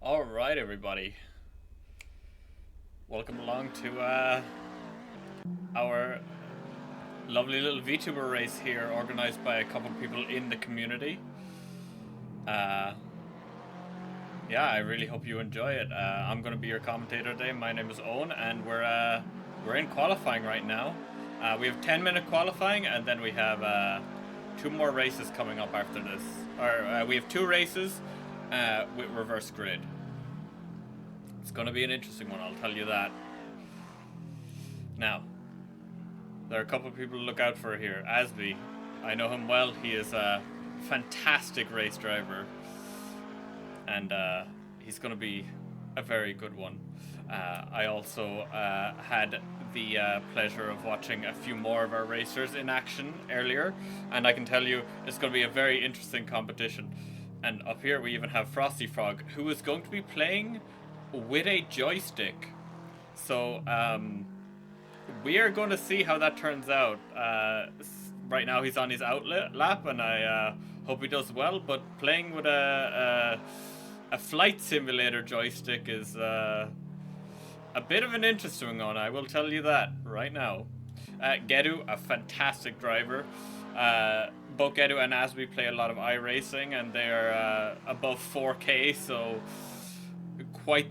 All right, everybody. Welcome along to our lovely little VTuber race here, organized by a couple people in the community. Uh, yeah, I really hope you enjoy it. I'm going to be your commentator today. My name is Owen, and we're in qualifying right now. We have 10-minute qualifying, and then we have two more races coming up after this. We have two races with reverse grid. It's going to be an interesting one, I'll tell you that. Now, there are a couple of people to look out for here. Asby, I know him well. He is a fantastic race driver, and he's going to be a very good one. I also had the pleasure of watching a few more of our racers in action earlier, and I can tell you it's going to be a very interesting competition. And up here we even have Frosty Frog, who is going to be playing with a joystick. So, we are going to see how that turns out. Right now he's on his outlet lap, and I hope he does well, but playing with a flight simulator joystick is a bit of an interesting one, I will tell you that right now. Gedu, a fantastic driver. Both Gedu and Asby play a lot of iRacing, and they are above 4K, so quite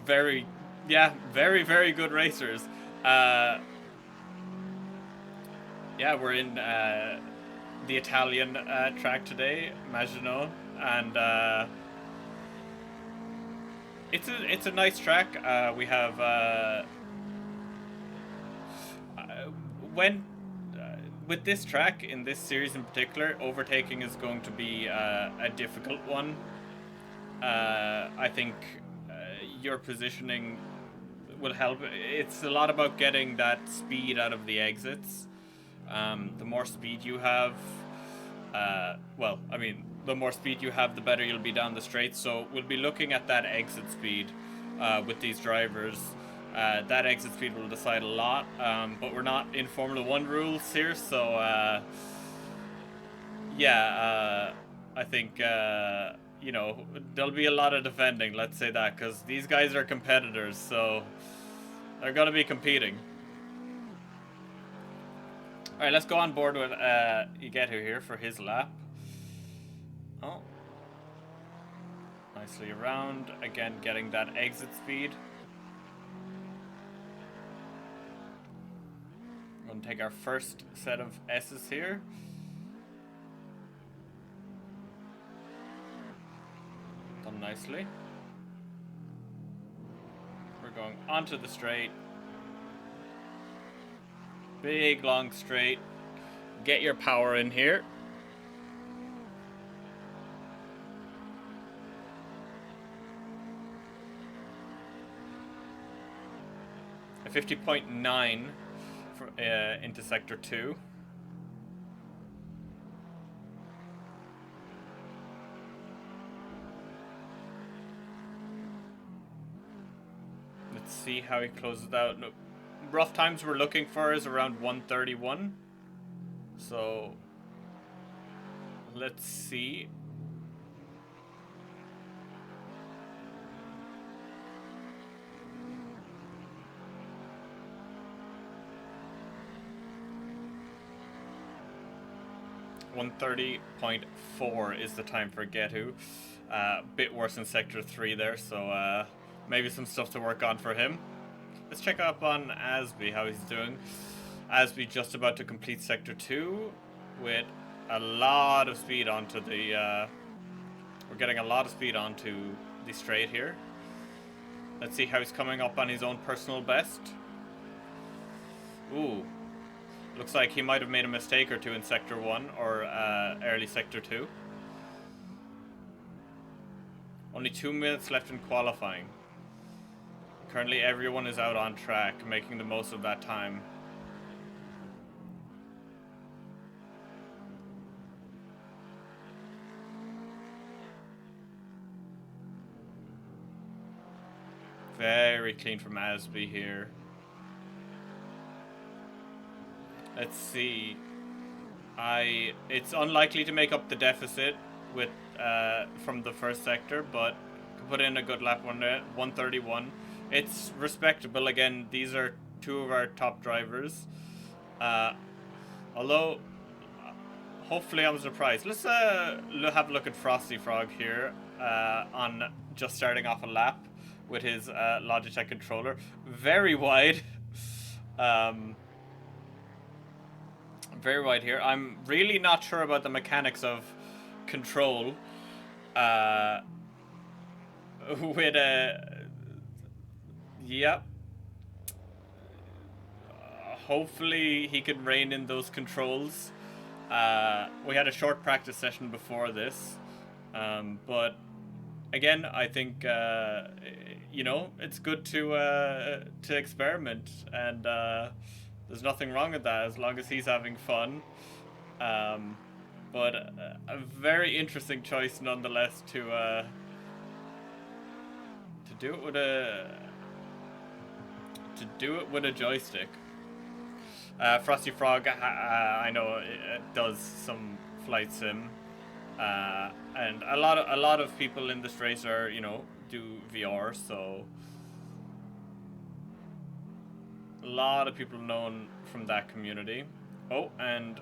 very, very good racers. Yeah, we're in the Italian track today, Maginot, and it's a nice track. We have when with this track in this series in particular, overtaking is going to be a difficult one. I think your positioning will help. It's a lot about getting that speed out of the exits. The more speed you have, the more speed you have, the better you'll be down the straight. So we'll be looking at that exit speed with these drivers. That exit speed will decide a lot, but we're not in Formula 1 rules here, so I think there'll be a lot of defending, let's say that, because these guys are competitors, so they're going to be competing. Alright, let's go on board with Igetu here for his lap. Oh. Nicely around. Again, getting that exit speed. We're going to take our first set of S's here. Done nicely. We're going onto the straight. Big long straight. Get your power in here. A 50.9 into sector 2. Let's see how he closes out. No, rough times we're looking for is around 131. So let's see. .4 is the time for Getu. Bit worse in sector 3 there, so maybe some stuff to work on for him. Let's check up on Asby, how he's doing. Asby just about to complete sector 2 with a lot of speed onto the we're getting a lot of speed onto the straight here. Let's see how he's coming up on his own personal best. Ooh, looks like he might have made a mistake or two in sector 1 or early sector 2. Only 2 minutes left in qualifying. Currently everyone is out on track, making the most of that time. Very clean from Asby here. Let's see. It's unlikely to make up the deficit with from the first sector, but put in a good lap, 131. It's respectable. Again, these are two of our top drivers. Uh, although, hopefully I'm surprised. Let's have a look at Frosty Frog here on just starting off a lap with his Logitech controller. Very wide. Um, very wide here. I'm really not sure about the mechanics of control with a... Yep. Hopefully he can rein in those controls. We had a short practice session before this, but again, I think you know, it's good to experiment, and there's nothing wrong with that as long as he's having fun. But a very interesting choice nonetheless to do it with a joystick. Frosty Frog, I know it does some flight sim, and a lot of people in this race are, you know, do VR, so a lot of people known from that community. Oh, and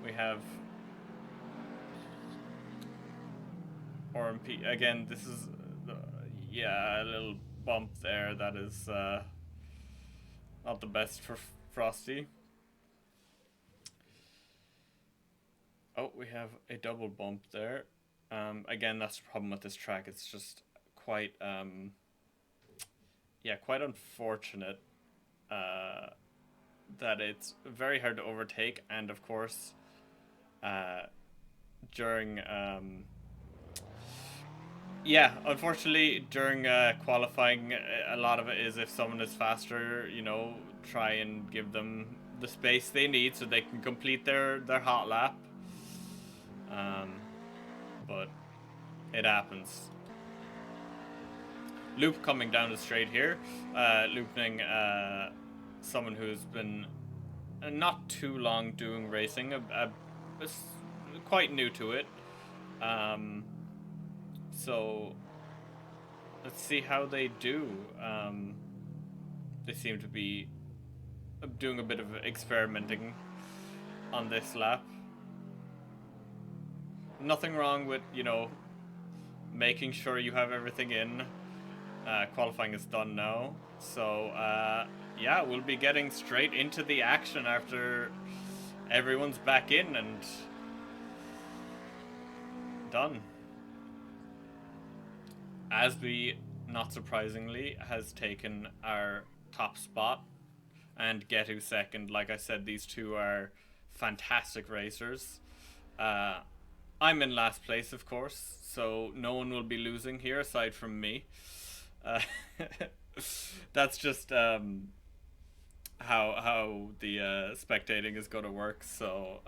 we have RMP again. This is yeah, a little bump there. That is not the best for Frosty. Oh, we have a double bump there. Again, that's the problem with this track. It's just quite, yeah, quite unfortunate that it's very hard to overtake. And of course, during, yeah, unfortunately, during qualifying, a lot of it is if someone is faster, you know, try and give them the space they need so they can complete their hot lap. But it happens. Loop coming down the straight here, looping someone who's been not too long doing racing, quite new to it. So let's see how they do. They seem to be doing a bit of experimenting on this lap. Nothing wrong with, you know, making sure you have everything in. Qualifying is done now. So, yeah, we'll be getting straight into the action after everyone's back in and done. Asby, not surprisingly, has taken our top spot and Getu second. Like I said, these two are fantastic racers. I'm in last place, of course, so no one will be losing here aside from me. That's just how the spectating is going to work. So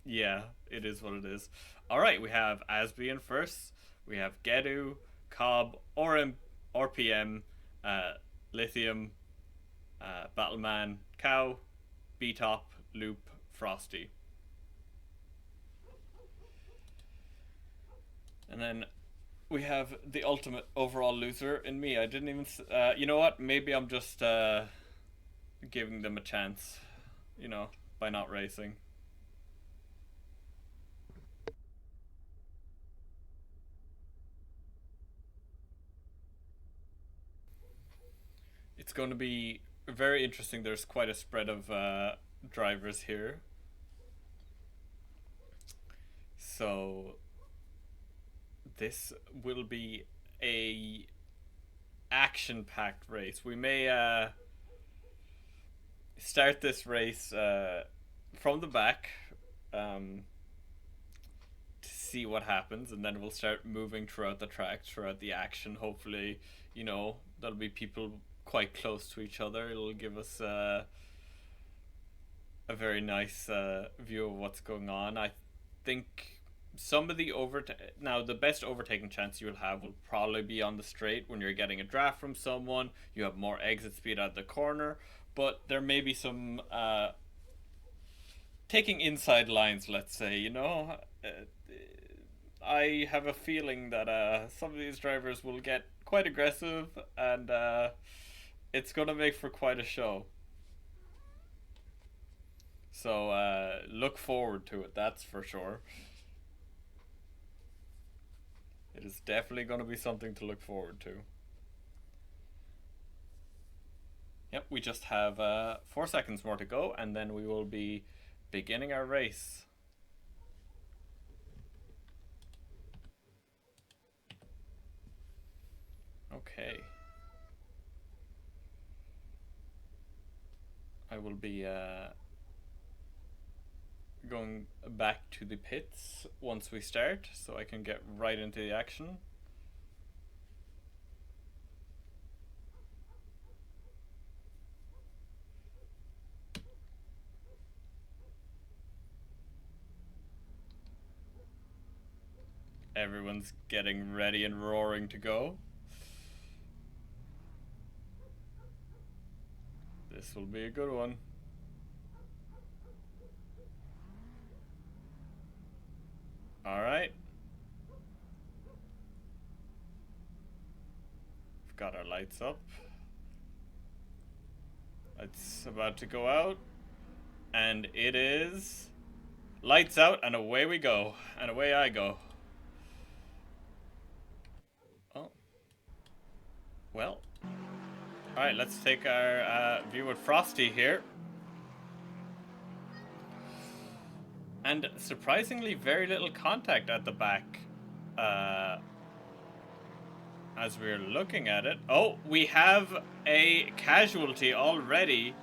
yeah, it is what it is. All right, we have Asby in first. We have Gedu, Cobb, RPM, Lithium, Battleman, Cow, B-Top, Loop, Frosty. And then we have the ultimate overall loser in me. I didn't even... you know what? Maybe I'm just giving them a chance, you know, by not racing. It's going to be very interesting. There's quite a spread of drivers here. So this will be a action-packed race. We may start this race from the back to see what happens, and then we'll start moving throughout the track, throughout the action. Hopefully, you know, there'll be people quite close to each other. It'll give us a very nice view of what's going on. I think some of the now the best overtaking chance you'll have will probably be on the straight when you're getting a draft from someone. You have more exit speed at the corner, but there may be some taking inside lines, let's say, you know, I have a feeling that some of these drivers will get quite aggressive, and it's going to make for quite a show. So look forward to it, that's for sure. It is definitely going to be something to look forward to. Yep, we just have 4 seconds more to go, and then we will be beginning our race. Okay. I will be going back to the pits once we start, so I can get right into the action. Everyone's getting ready and roaring to go. This will be a good one. Alright. We've got our lights up. It's about to go out. And it is lights out, and away we go. And away I go. Oh. Well. Alright, let's take our view with Frosty here. And surprisingly very little contact at the back. As we're looking at it. Oh, we have a casualty already.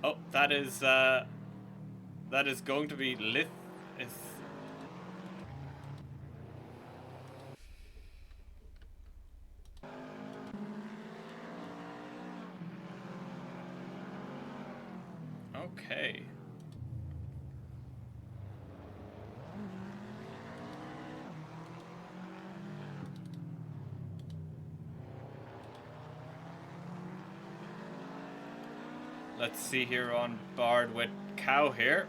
Oh, that is going to be lit. Okay. Let's see here on board with Cow here.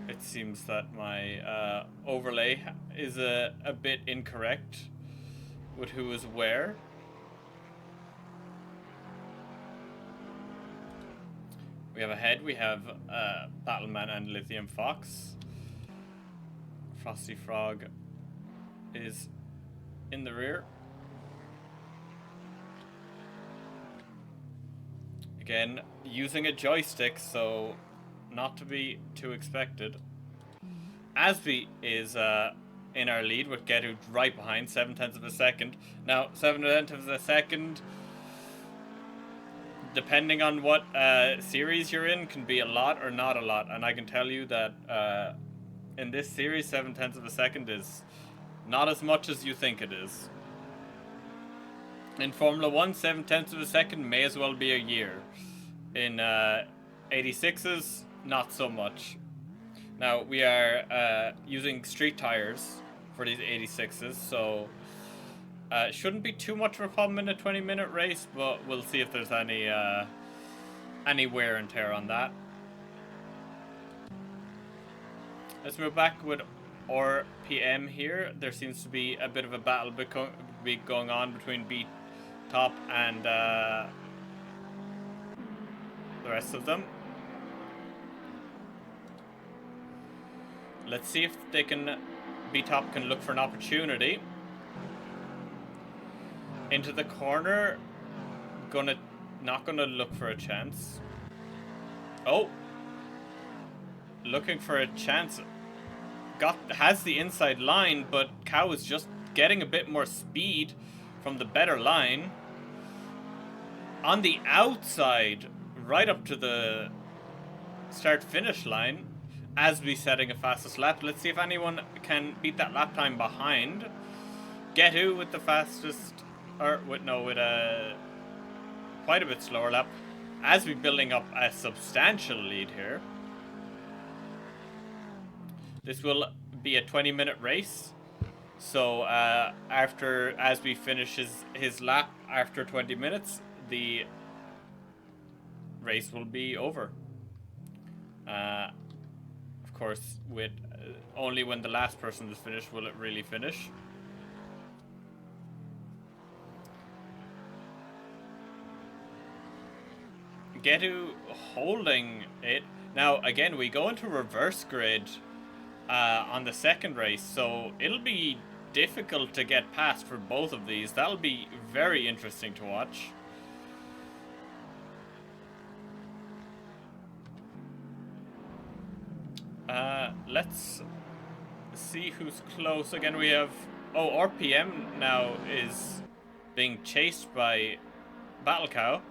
It seems that my overlay is a bit incorrect with who is where. We have ahead, we have Battleman and Lithium Fox. Frosty Frog is in the rear. Again, using a joystick, so not to be too expected. Asby is in our lead with Getu right behind, 7/10 of a second. Now, 7/10 of a second, depending on what series you're in, can be a lot or not a lot. And I can tell you that in this series, 7/10 of a second is not as much as you think it is. In Formula 1, 7/10 of a second may as well be a year. In 86s, not so much. Now, we are using street tires for these 86s, so shouldn't be too much of a problem in a 20-minute race, but we'll see if there's any wear and tear on that. Let's move back with RPM here. There seems to be a bit of a battle going on between B-Top and the rest of them. Let's see if they can. B-Top can look for an opportunity. Into the corner. Not gonna look for a chance. Oh. Looking for a chance. Has the inside line, but Cow is just getting a bit more speed from the better line. On the outside, right up to the start-finish line, Asby setting a fastest lap. Let's see if anyone can beat that lap time behind. Getu with the fastest, with a quite a bit slower lap. Asby building up a substantial lead here. This will be a 20-minute race, So after Asby finishes his lap after 20 minutes, the race will be over. Of course, with only when the last person is finished will it really finish. Getu holding it. Now, again, we go into reverse grid on the second race, so it'll be difficult to get past for both of these. That'll be very interesting to watch. Let's see who's close. Again, we have... Oh, RPM now is being chased by Battle Cow.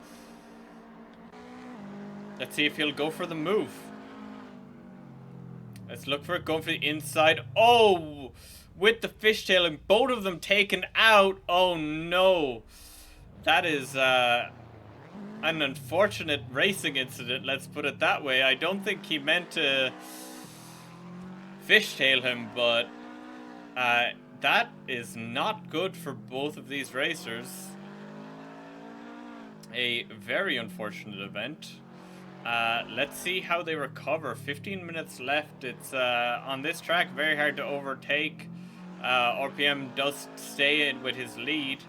Let's see if he'll go for the move. Let's look for it going for the inside. Oh! With the fishtail and both of them taken out. Oh no. That is an unfortunate racing incident, let's put it that way. I don't think he meant to fishtail him, but that is not good for both of these racers. A very unfortunate event. Let's see how they recover. 15 minutes left. It's on this track very hard to overtake. RPM does stay in with his lead.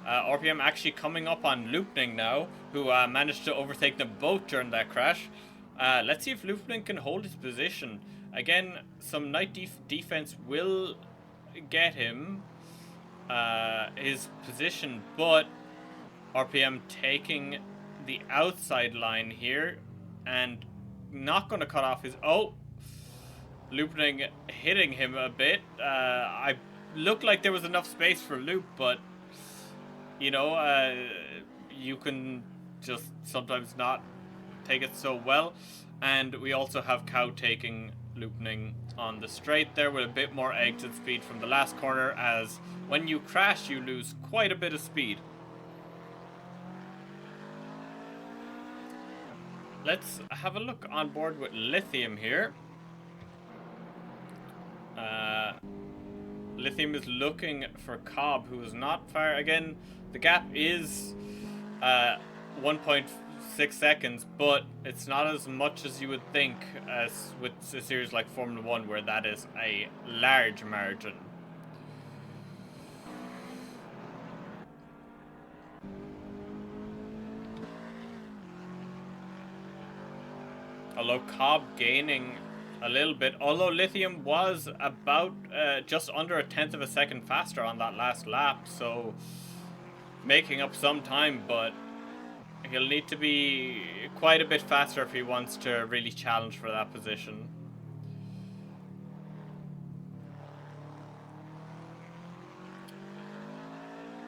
RPM actually coming up on Loopning now, who managed to overtake them both during that crash. Let's see if Loopning can hold his position. Again, some night defense will get him his position, but RPM taking the outside line here and not going to cut off his... Oh! Loopning hitting him a bit. I looked like there was enough space for Loop, but you know, you can just sometimes not take it so well. And we also have Cow taking Loopning on the straight there with a bit more exit speed from the last corner, as when you crash you lose quite a bit of speed. Let's have a look on board with Lithium here. Lithium is looking for Cobb, who is not far. Again, the gap is 1.6 seconds, but it's not as much as you would think as with a series like Formula 1, where that is a large margin. Although Cobb gaining a little bit, although Lithium was about just under a 1/10 of a second faster on that last lap, so making up some time, but he'll need to be quite a bit faster if he wants to really challenge for that position.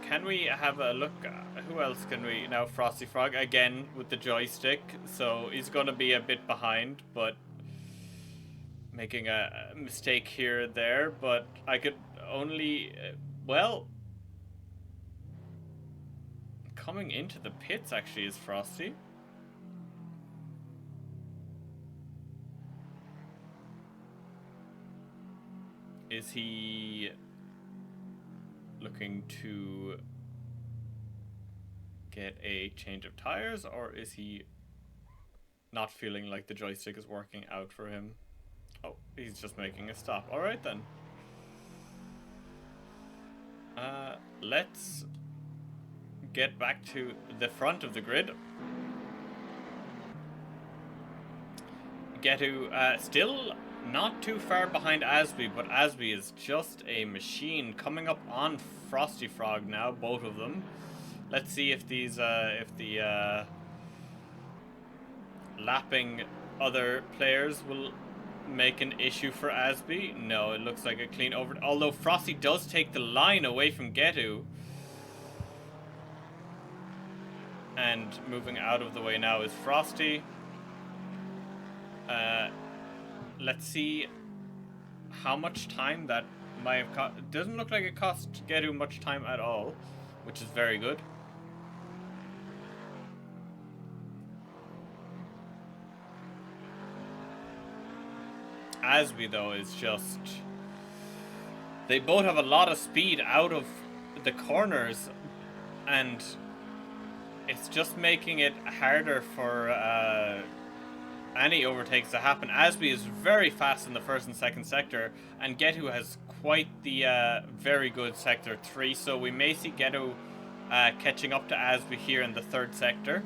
Can we have a look? Who else can we... Now Frosty Frog again with the joystick, so he's going to be a bit behind, but making a mistake here and there. But I could only... well, coming into the pits actually is Frosty. Is he looking to get a change of tires, or is he not feeling like the joystick is working out for him? Oh, he's just making a stop. Alright then. Let's get back to the front of the grid. Getu still not too far behind Asby, but Asby is just a machine. Coming up on Frosty Frog now, both of them. Let's see if these, if the lapping other players will make an issue for Asby. No, it looks like a clean over. Although Frosty does take the line away from Getu. And moving out of the way now is Frosty. Let's see how much time that might have cost. It doesn't look like it cost Getu much time at all, which is very good. Asby though is just They both have a lot of speed out of the corners, and it's just making it harder for any overtakes to happen. Asby is very fast in the first and second sector, and Getu has quite the very good sector 3, so we may see Getu catching up to Asby here in the third sector.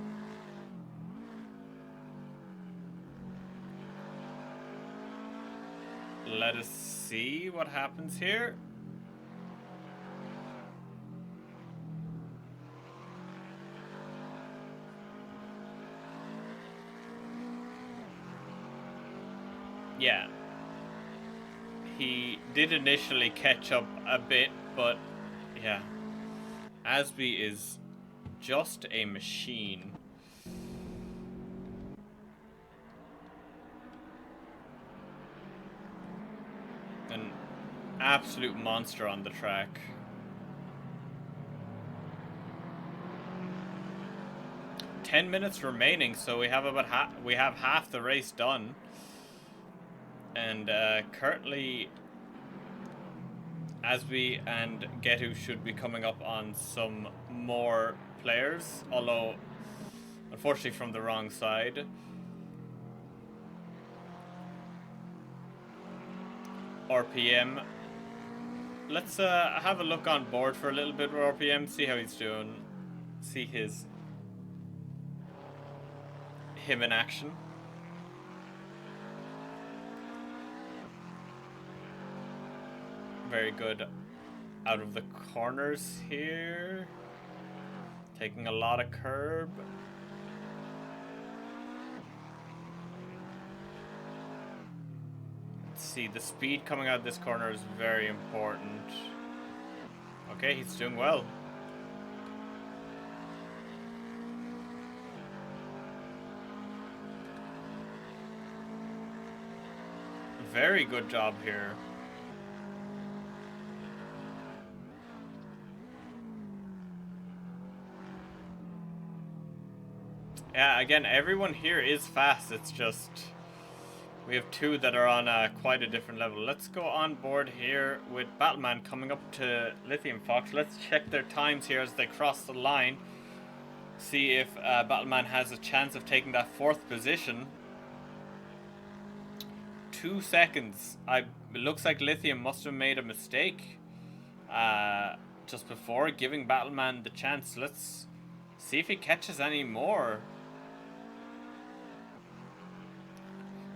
Let us see what happens here. Yeah. He did initially catch up a bit, but yeah. Asby is just a machine. An absolute monster on the track. "10 minutes remaining, so we have about half the race done. And currently, Asby and Getu should be coming up on some more players, although unfortunately from the wrong side. RPM. Let's have a look on board for a little bit with RPM, see how he's doing, see him in action. Very good out of the corners here. Taking a lot of curb. Let's see, the speed coming out of this corner is very important. Okay, he's doing well. Very good job here. Yeah, again, everyone here is fast. It's just we have two that are on quite a different level. Let's go on board here with Battleman coming up to Lithium Fox. Let's check their times here as they cross the line. See if Battleman has a chance of taking that 4th position. 2 seconds. It looks like Lithium must have made a mistake just before giving Battleman the chance. Let's see if he catches any more.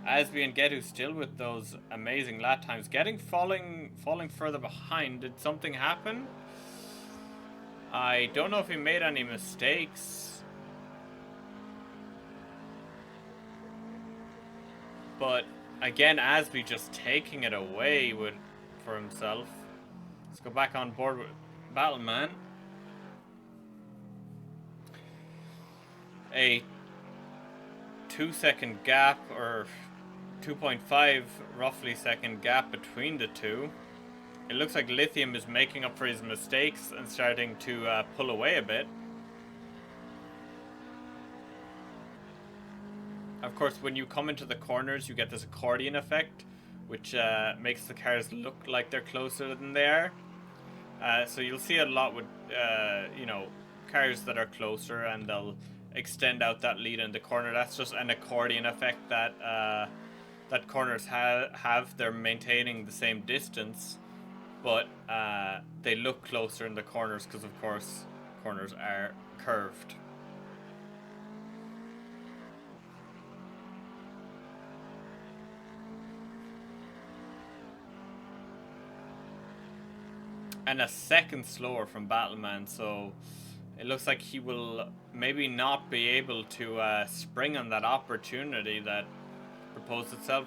Asby and Getu still with those amazing lap times. Falling further behind. Did something happen? I don't know if he made any mistakes. But again, Asby just taking it away for himself. Let's go back on board with Battleman. A 2-second gap, or 2.5 roughly second gap between the two. It looks like Lithium is making up for his mistakes and starting to pull away a bit. Of course, when you come into the corners, you get this accordion effect, which makes the cars look like they're closer than they are. So you'll see a lot with, cars that are closer, and they'll extend out that lead in the corner. That's just an accordion effect that that corners have. They're maintaining the same distance, but they look closer in the corners because, of course, corners are curved. And a second slower from Battleman, so it looks like he will maybe not be able to spring on that opportunity that proposed itself.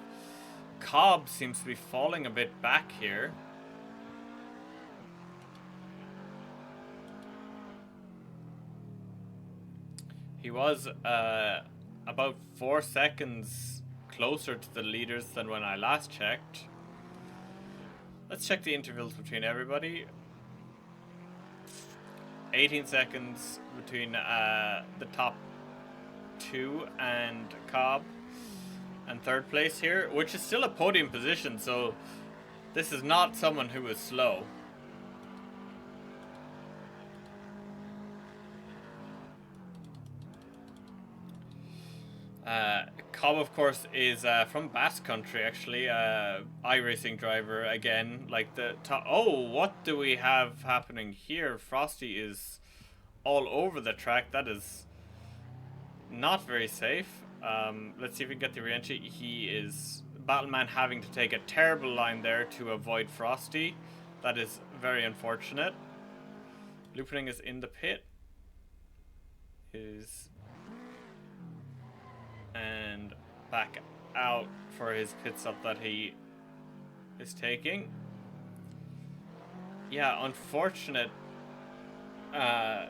Cobb seems to be falling a bit back here. He was about 4 seconds closer to the leaders than when I last checked. Let's check the intervals between everybody. 18 seconds between the top two and Cobb. And third place here, which is still a podium position, so This is not someone who is slow. Cobb, of course, is from Basque Country, actually. iRacing driver again. Like the top. Oh, what do we have happening here? Frosty is all over the track. That is not very safe. Let's see if we can get the re-entry. He is Battleman having to take a terrible line there to avoid Frosty. That is very unfortunate. Looping is in the pit. And back out for his pit stop that he is taking. Yeah, unfortunate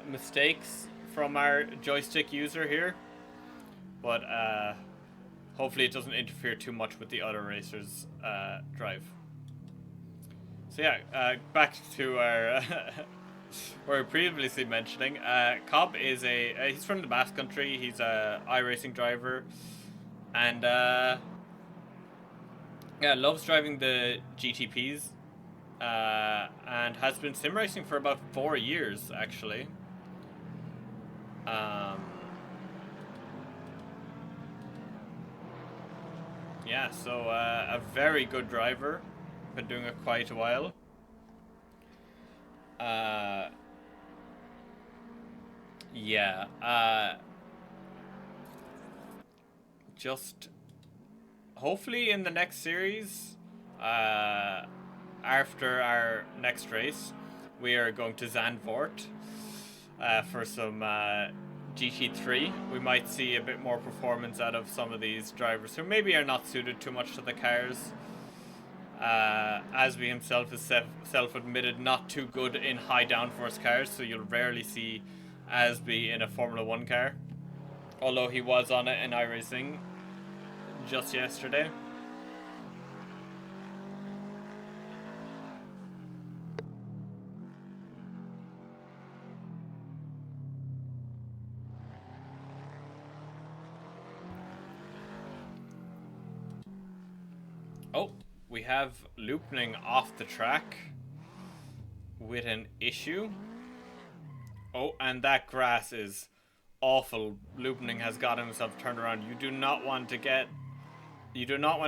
mistakes from our joystick user here, but hopefully it doesn't interfere too much with the other racers' drive. So yeah, back to our we were previously mentioning. Cobb is he's from the Basque Country. He's a iRacing driver, and yeah, loves driving the GTPs, and has been sim racing for about 4 years actually. Yeah, so a very good driver. Been doing it quite a while. Yeah. Just hopefully in the next series, after our next race, we are going to Zandvoort for some GT3. We might see a bit more performance out of some of these drivers who maybe are not suited too much to the cars. Asby himself is self-admitted not too good in high downforce cars, so you'll rarely see Asby in a Formula 1 car. Although he was on it in iRacing just yesterday. Oh, we have Loopning off the track with an issue. Oh, and that grass is awful. Loopning has got himself turned around. You do not want to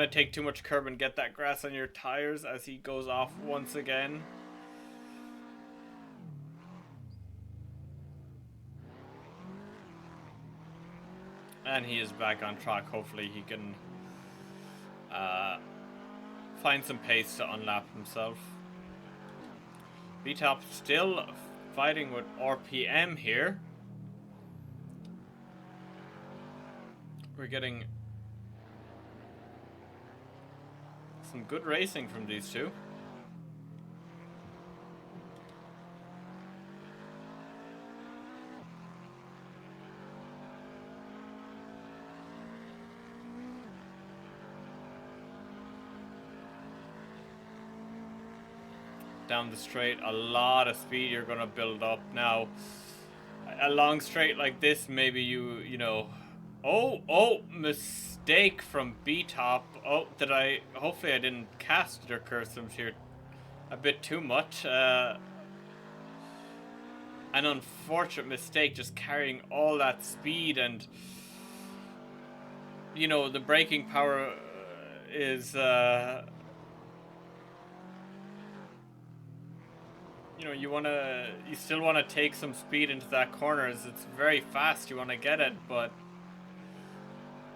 take too much curb and get that grass on your tires as he goes off once again. And he is back on track. Hopefully he can find some pace to unlap himself. VTuber still fighting with RPM here. We're getting some good racing from these two. Down the straight, a lot of speed you're gonna build up. Now, a long straight like this, maybe you know. Oh, mistake from B-Top. Oh, hopefully I didn't cast their customs here a bit too much. An unfortunate mistake, just carrying all that speed, and you know, the braking power is you know, you still want to take some speed into that corner, as it's very fast. You want to get it, but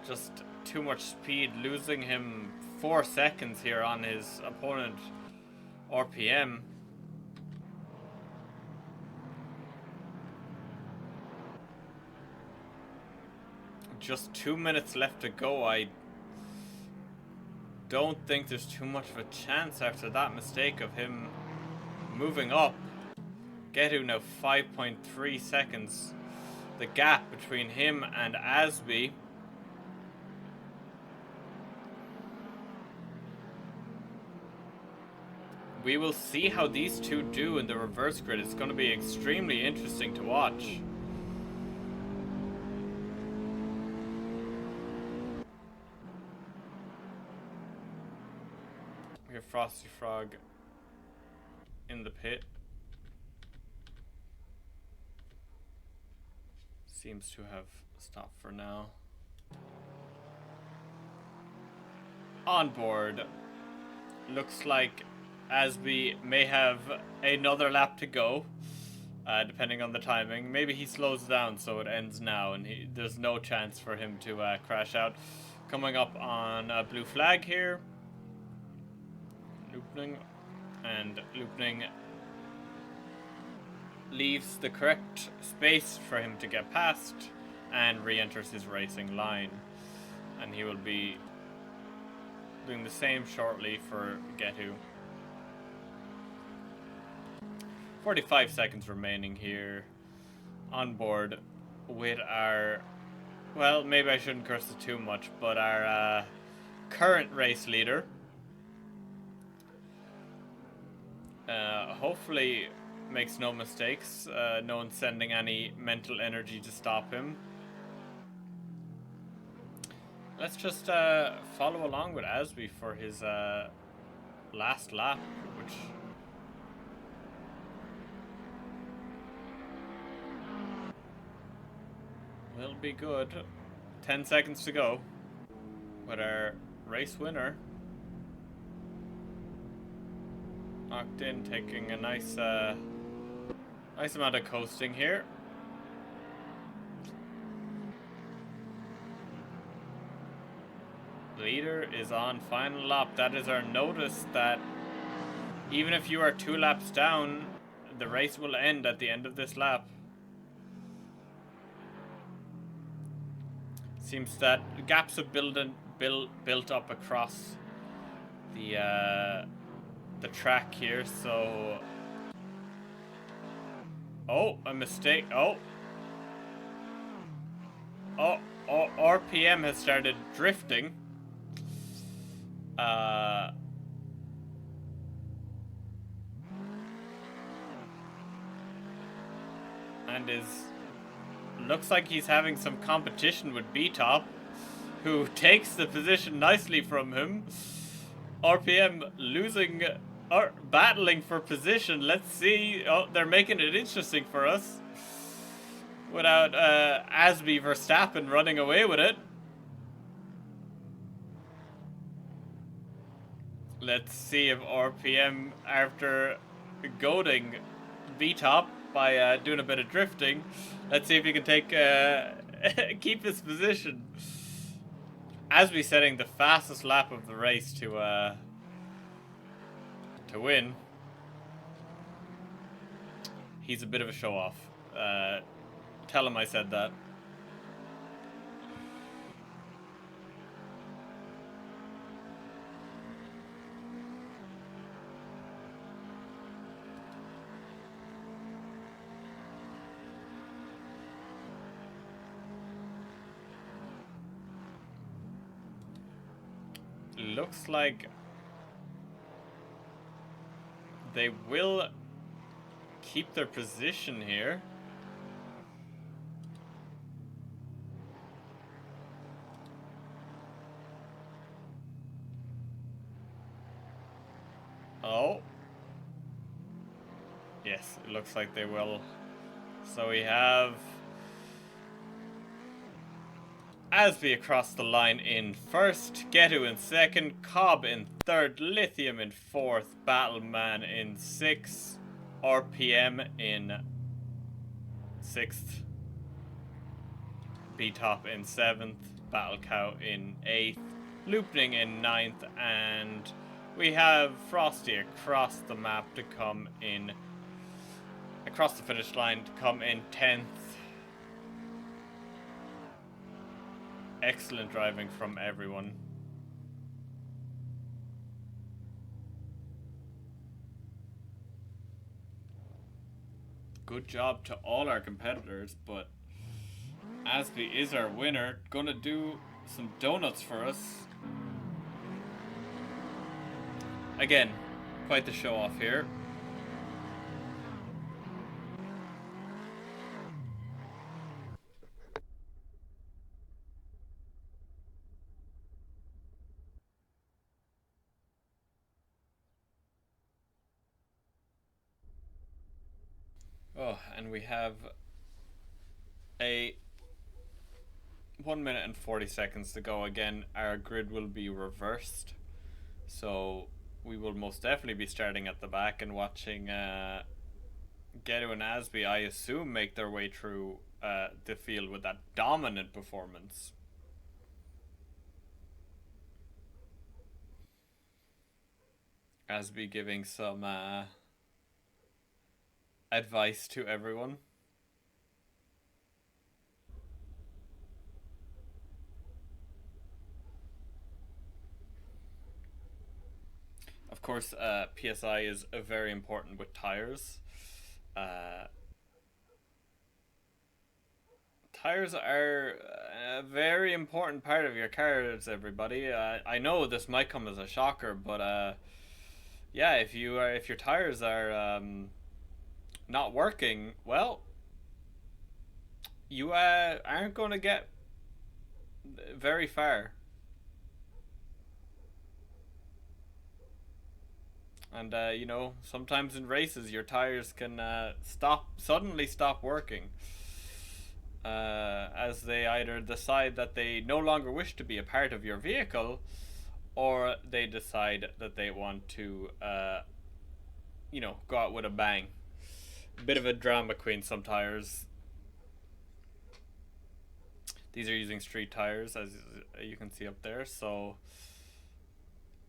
just too much speed, losing him 4 seconds here on his opponent RPM. Just 2 minutes left to go. I don't think there's too much of a chance after that mistake of him moving up. Getu now 5.3 seconds. The gap between him and Asby. We will see how these two do in the reverse grid. It's going to be extremely interesting to watch. Frosty Frog in the pit. Seems to have stopped for now. On board. Looks like Asby may have another lap to go, depending on the timing. Maybe he slows down so it ends now and there's no chance for him to crash out. Coming up on a blue flag here. Looping. And Looping leaves the correct space for him to get past and re-enters his racing line. And he will be doing the same shortly for Getu. 45 seconds remaining here on board with our, well, maybe I shouldn't curse it too much, but our current race leader. Hopefully makes no mistakes. No one's sending any mental energy to stop him. Let's just follow along with Asby for his last lap, which will be good. 10 seconds to go with our race winner. Knocked in, taking a nice amount of coasting here. Leader is on final lap. That is our notice that even if you are 2 laps down, the race will end at the end of this lap. Seems that gaps have built up across the track here, so a mistake. RPM has started drifting. And looks like he's having some competition with B-Top, who takes the position nicely from him. RPM losing or battling for position. Let's see. Oh, they're making it interesting for us without Asby Verstappen running away with it. Let's see if RPM, after goading V-Top by doing a bit of drifting, let's see if he can take keep his position. Asby setting the fastest lap of the race to win. He's a bit of a show-off. Tell him I said that. Looks like they will keep their position here. Oh. Yes, it looks like they will. So we have Asby across the line in first, Getu in second, Cobb in third, Lithium in fourth, Battleman in sixth, RPM in sixth, B-Top in seventh, Battle Cow in eighth, Loopning in ninth, and we have Frosty across the map to come in, across the finish line to come in 10th. Excellent driving from everyone. Good job to all our competitors, but Asby is our winner. Gonna do some donuts for us. Again, quite the show off here. we have a 1 minute and 40 seconds to go. Again, our grid will be reversed, so we will most definitely be starting at the back and watching Geto and Asby, I assume, make their way through the field with that dominant performance. Asby giving some advice to everyone. Of course, PSI is very important with tires. Tires are a very important part of your cars, everybody. I know this might come as a shocker, but yeah, if your tires are not working, well, you aren't going to get very far. And you know, sometimes in races, your tires can suddenly stop working, as they either decide that they no longer wish to be a part of your vehicle, or they decide that they want to, you know, go out with a bang. Bit of a drama queen, some tires. These are using street tires, as you can see up there. So,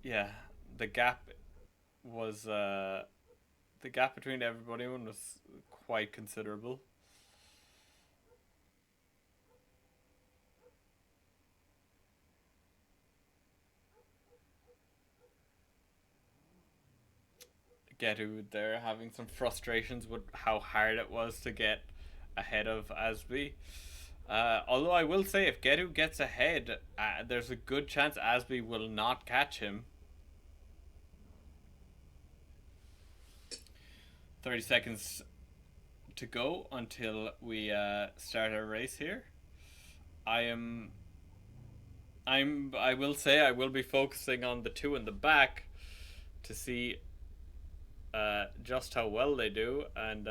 yeah, the gap between everybody was quite considerable. Getu there having some frustrations with how hard it was to get ahead of Asby. Although I will say, if Getu gets ahead, there's a good chance Asby will not catch him. 30 seconds to go until we start our race here. I will say I will be focusing on the two in the back to see just how well they do, and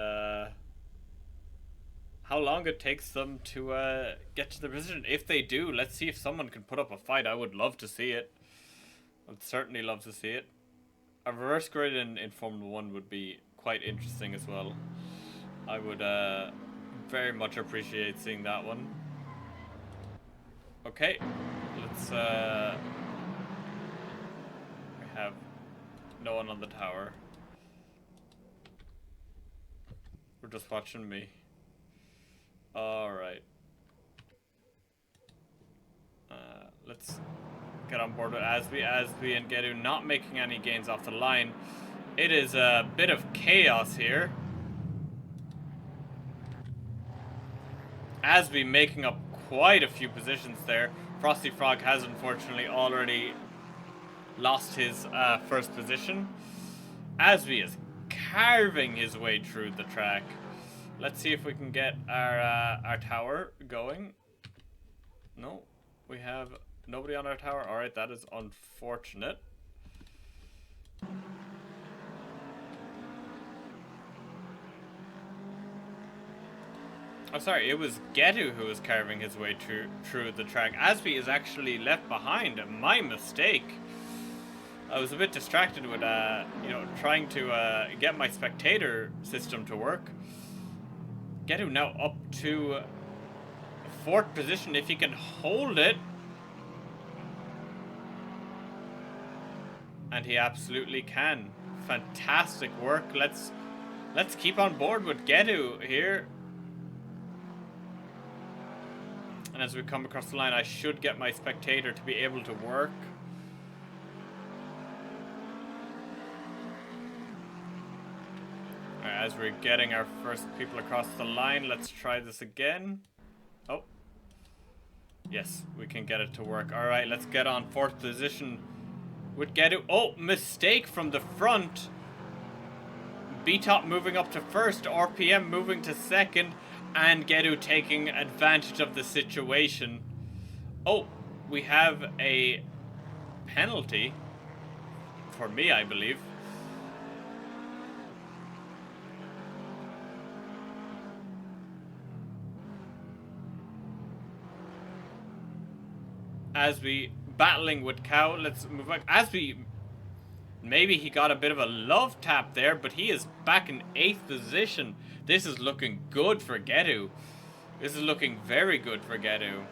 how long it takes them to get to the position. If they do, let's see if someone can put up a fight. I would love to see it. I'd certainly love to see it. A reverse grid in Formula 1 would be quite interesting as well. I would very much appreciate seeing that one. Okay, let's we have no one on the tower. We're just watching me. Alright. Let's get on board with Asby and Getu not making any gains off the line. It is a bit of chaos here. Asby making up quite a few positions there. Frosty Frog has unfortunately already lost his first position. Asby is carving his way through the track. Let's see if we can get our tower going. No, we have nobody on our tower. Alright, that is unfortunate. I'm sorry, it was Getu who was carving his way through the track. Asby is actually left behind. My mistake. I was a bit distracted with, you know, trying to get my spectator system to work. Getu now up to 4th position if he can hold it. And he absolutely can. Fantastic work. Let's keep on board with Getu here. And as we come across the line, I should get my spectator to be able to work. Alright, as we're getting our first people across the line, let's try this again. Oh. Yes, we can get it to work. Alright, let's get on 4th position with Getu. Oh, mistake from the front. B-Top moving up to 1st, RPM moving to 2nd. And Getu taking advantage of the situation. Oh, we have a penalty. For me, I believe. Asby battling with Cow. Let's move back. Asby, maybe he got a bit of a love tap there, but he is back in 8th position. This is looking good for Getu. This is looking very good for Getu.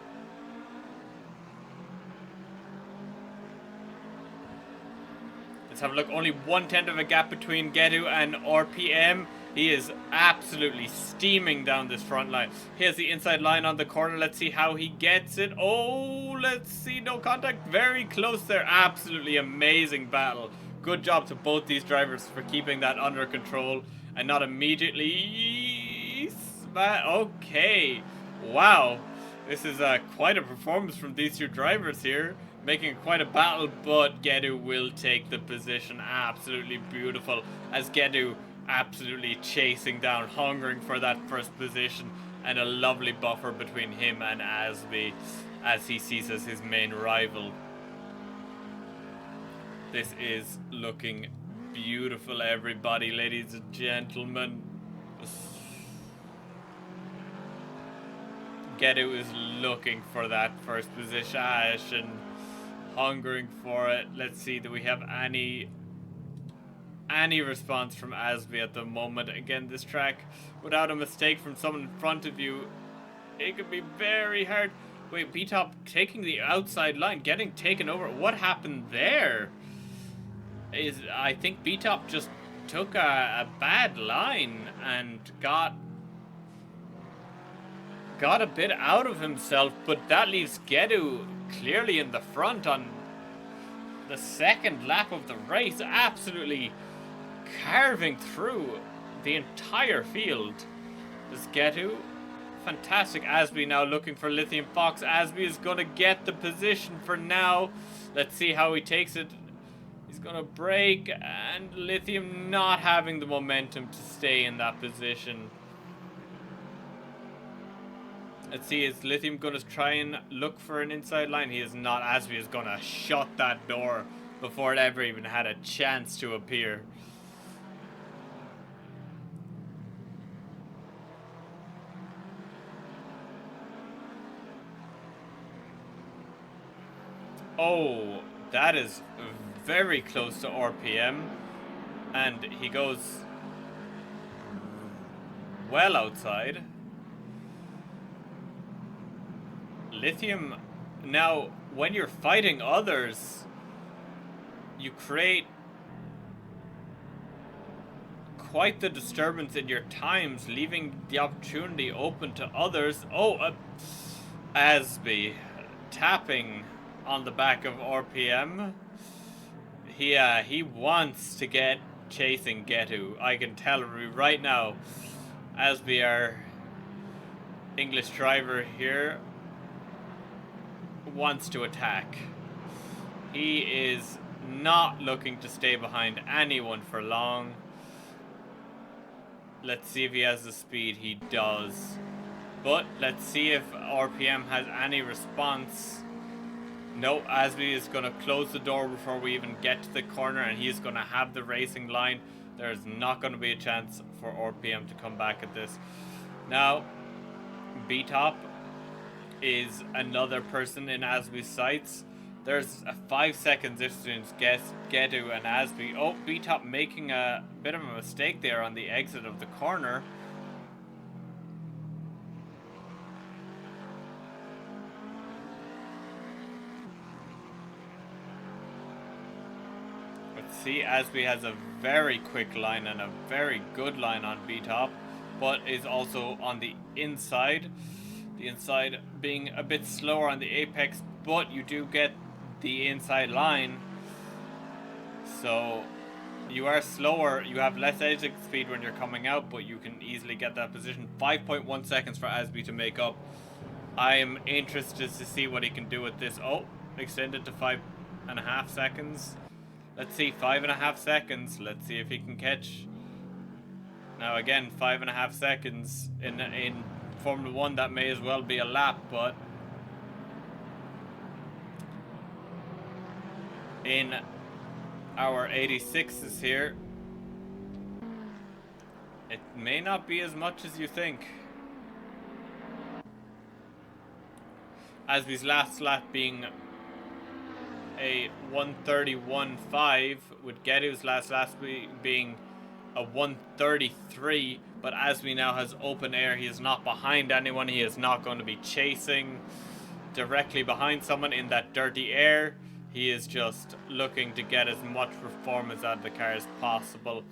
Let's have a look. Only 1/10 of a gap between Getu and RPM. He is absolutely steaming down this front line. Here's the inside line on the corner. Let's see how he gets it. Oh, let's see. No contact. Very close there. Absolutely amazing battle. Good job to both these drivers for keeping that under control and not immediately... Okay. Wow. This is quite a performance from these two drivers here. Making quite a battle, but Getu will take the position. Absolutely beautiful. As Getu absolutely chasing down, hungering for that first position, and a lovely buffer between him and Asby as he sees as his main rival. This is looking beautiful, everybody, ladies and gentlemen. Getu is looking for that first position, hungering for it. Let's see, do we have any response from Asby at the moment? Again, this track, without a mistake from someone in front of you, it could be very hard. Wait, B-Top taking the outside line, getting taken over. What happened there? I think B-Top just took a bad line and got a bit out of himself, but that leaves Getu clearly in the front on the second lap of the race, absolutely carving through the entire field. Does Getu? Fantastic. Asby now looking for Lithium Fox. Asby is going to get the position for now. Let's see how he takes it. He's going to brake, and Lithium not having the momentum to stay in that position. Let's see, is Lithium going to try and look for an inside line? He is not. Asby is going to shut that door before it ever even had a chance to appear. Oh, that is very close to RPM. And he goes well outside. Lithium, now, when you're fighting others, you create quite the disturbance in your times, leaving the opportunity open to others. Oh, Asby tapping on the back of RPM. He wants to get chasing Getu. I can tell right now. Asby, our English driver here, wants to attack. He is not looking to stay behind anyone for long. Let's see if he has the speed. He does. But let's see if RPM has any response. No, Asby is going to close the door before we even get to the corner, and he's going to have the racing line. There's not going to be a chance for RPM to come back at this. Now, B-Top is another person in Asby's sights. There's a 5 second distance Getu and Asby. Oh, B-Top making a bit of a mistake there on the exit of the corner. Let's see, Asby has a very quick line and a very good line on B-Top, but is also on the inside. The inside being a bit slower on the apex, but you do get the inside line. So you are slower, you have less exit speed when you're coming out, but you can easily get that position. 5.1 seconds for Asby to make up. I am interested to see what he can do with this. Oh, extended to 5.5 seconds. Let's see, 5.5 seconds. Let's see if he can catch. Now again, 5.5 seconds in Formula 1, that may as well be a lap, but in our 86s here, it may not be as much as you think. Asby's last lap being a 1:31.5, with Gedu's last lap being a 1:33. But Asby now has open air. He is not behind anyone. He is not going to be chasing directly behind someone in that dirty air. He is just looking to get as much performance out of the car as possible.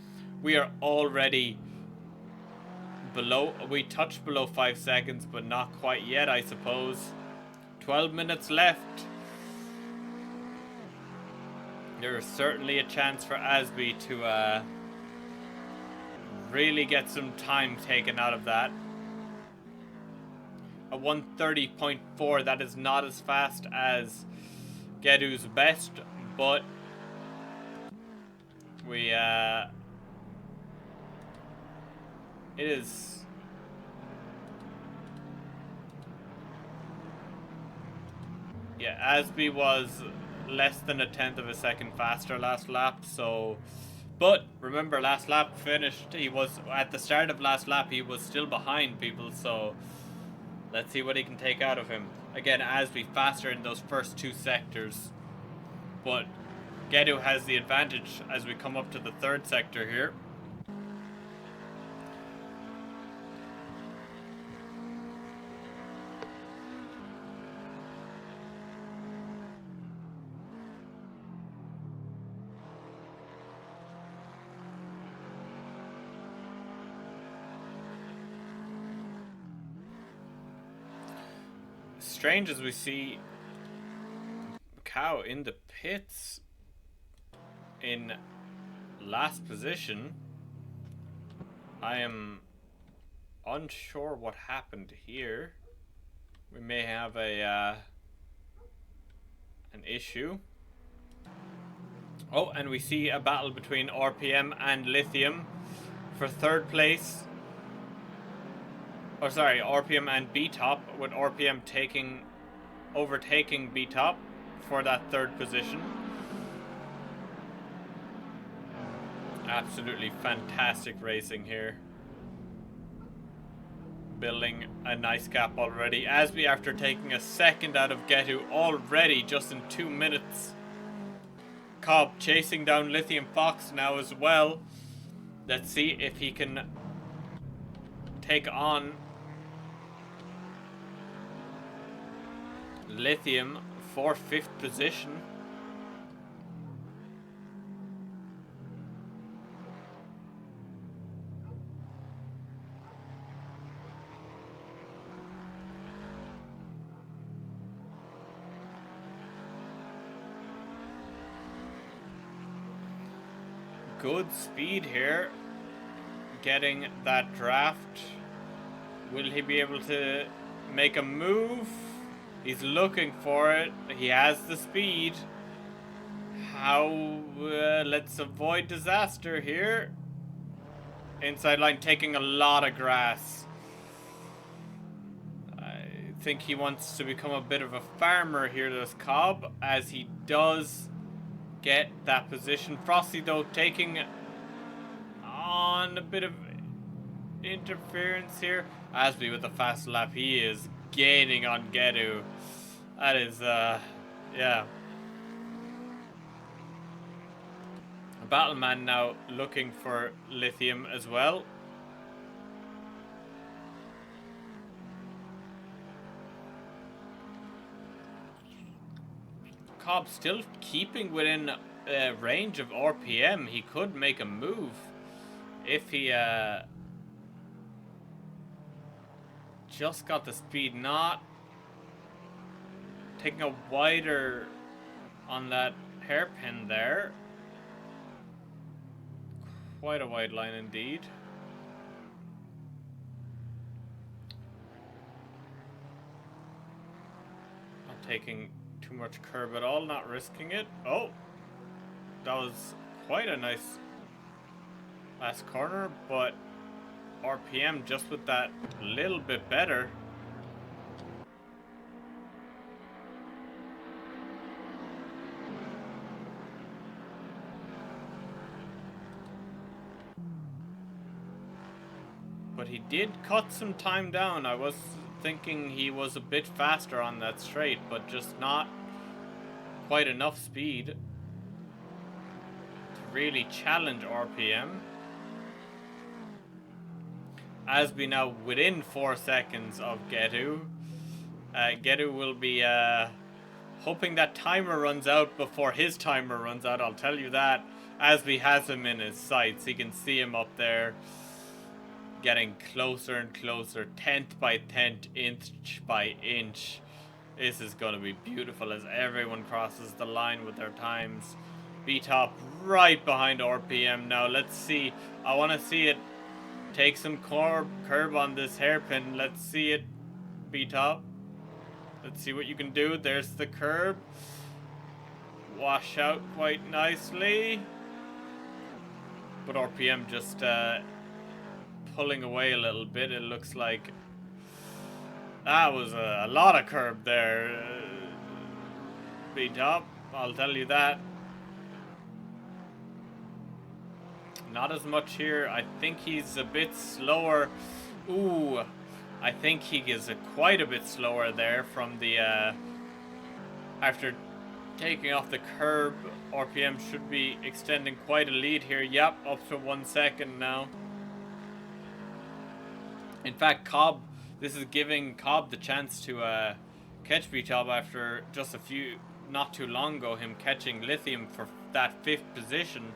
We are already below, we touched below 5 seconds, but not quite yet, I suppose. 12 minutes left. There is certainly a chance for Asby to really get some time taken out of that. A 1:30.4, that is not as fast as Gedu's best, but we it is Asby was less than a tenth of a second faster last lap, so but remember, last lap finished, he was at the start of last lap, he was still behind people, so let's see what he can take out of him. Again, Asby faster in those first 2 sectors, but Gedu has the advantage as we come up to the 3rd sector here. Strange as we see Cow in the pits in last position. I am unsure what happened here. We may have a an issue. Oh, and we see a battle between RPM and Lithium for 3rd place. Oh, sorry, RPM and B-Top, with RPM overtaking B-Top for that 3rd position. Absolutely fantastic racing here. Building a nice gap already. Asby, after taking a second out of Gedu already, just in 2 minutes. Cobb chasing down Lithium Fox now as well. Let's see if he can take on Lithium for 5th position. Good speed here, getting that draft. Will he be able to make a move? He's looking for it. He has the speed. How? Let's avoid disaster here. Inside line, taking a lot of grass. I think he wants to become a bit of a farmer here, this Cobb, as he does get that position. Frosty, though, taking on a bit of interference here. Asby with a fast lap. He is gaining on Gedu. That is, yeah. Battleman now looking for Lithium as well. Cobb still keeping within range of RPM. He could make a move if he just got the speed. Not taking a wider on that hairpin there. Quite a wide line indeed. Not taking too much curb at all, not risking it. Oh, that was quite a nice last corner, but RPM just with that little bit better. But he did cut some time down. I was thinking he was a bit faster on that straight, but just not quite enough speed to really challenge RPM. Asby now within 4 seconds of Getu. Getu will be hoping that timer runs out before his timer runs out, I'll tell you that. Asby has him in his sights. He can see him up there, getting closer and closer, tenth by tenth, inch by inch. This is going to be beautiful as everyone crosses the line with their times. B-Top right behind RPM now. Let's see. I want to see it take some curb on this hairpin. Let's see it, B-Top. Let's see what you can do. There's the curb. Wash out quite nicely. But RPM just pulling away a little bit. It looks like that was a lot of curb there. B-Top, I'll tell you that. Not as much here. I think he's a bit slower. Ooh, I think he is quite a bit slower there from the after taking off the curb. RPM should be extending quite a lead here. Yep, up to 1 second now. In fact, Cobb, this is giving Cobb the chance to catch B-Top after just not too long ago, him catching Lithium for that 5th position.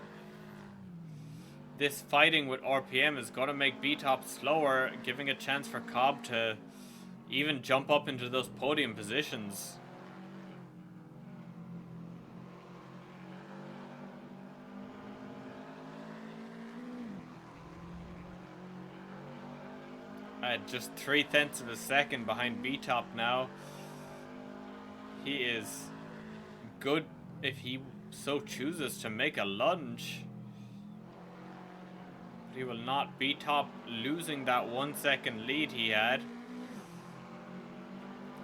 This fighting with RPM is going to make B-Top slower, giving a chance for Cobb to even jump up into those podium positions. Just 0.3 of a second behind B-Top now. He is good if he so chooses to make a lunge. He will not. B-Top losing that 1 second lead he had.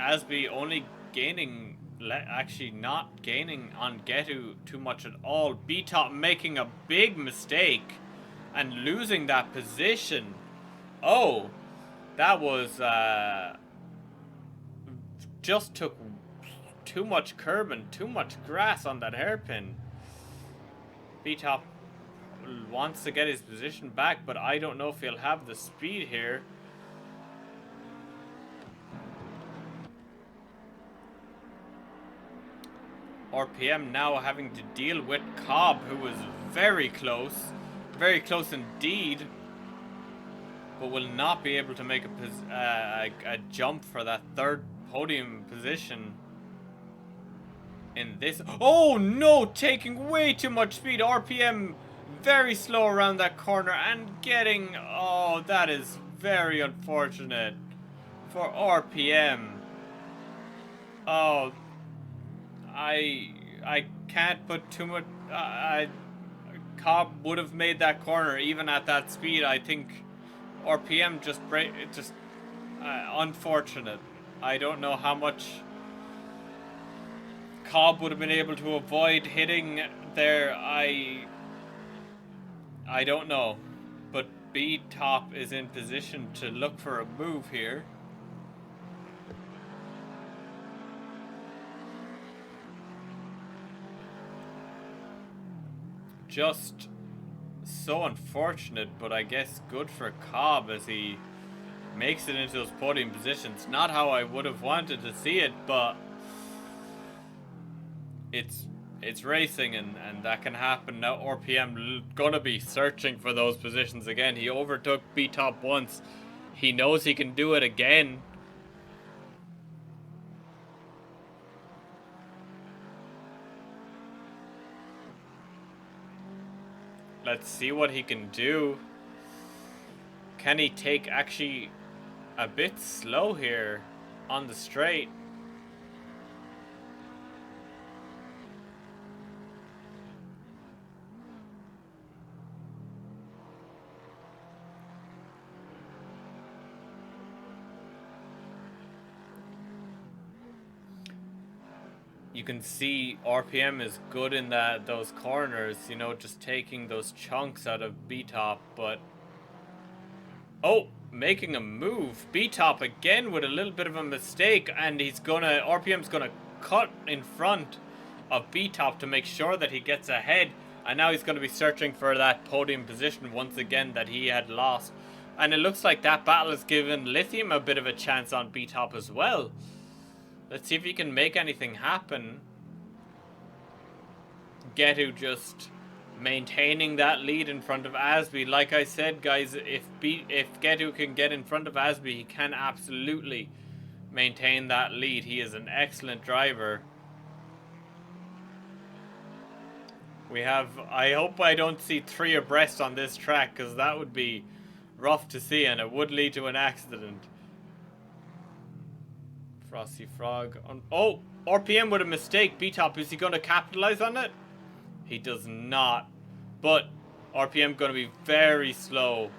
Asby only gaining, actually not gaining on Getu too much at all. B-Top making a big mistake and losing that position. Oh, that was just took too much curb and too much grass on that hairpin. B-Top wants to get his position back, but I don't know if he'll have the speed here. RPM now having to deal with Cobb, who was very close indeed, but will not be able to make a jump for that 3rd podium position in this. Oh no, taking way too much speed. RPM very slow around that corner and getting, oh, that is very unfortunate for RPM. Oh, I can't put too much. Cobb would have made that corner even at that speed. I think RPM just unfortunate. I don't know how much Cobb would have been able to avoid hitting there. I don't know, but B-Top is in position to look for a move here. Just so unfortunate, but I guess good for Cobb as he makes it into those podium positions. Not how I would have wanted to see it, but it's racing and that can happen. Now RPM gonna be searching for those positions again. He overtook B-Top once. He knows he can do it again. Let's see what he can do. Can he take actually a bit slow here on the straight? You can see RPM is good in those corners, you know, just taking those chunks out of B-Top, but oh, making a move. B-Top again with a little bit of a mistake, and RPM's gonna cut in front of B-Top to make sure that he gets ahead. And now he's going to be searching for that podium position once again that he had lost. And it looks like that battle has given Lithium a bit of a chance on B-Top as well. Let's see if he can make anything happen. Getu just maintaining that lead in front of Asby. Like I said, guys, if Getu can get in front of Asby, he can absolutely maintain that lead. He is an excellent driver. We have, I hope I don't see 3 abreast on this track, because that would be rough to see and it would lead to an accident. Frosty Frog on, oh, RPM with a mistake. B-Top, is he going to capitalize on it? He does not. But RPM going to be very slow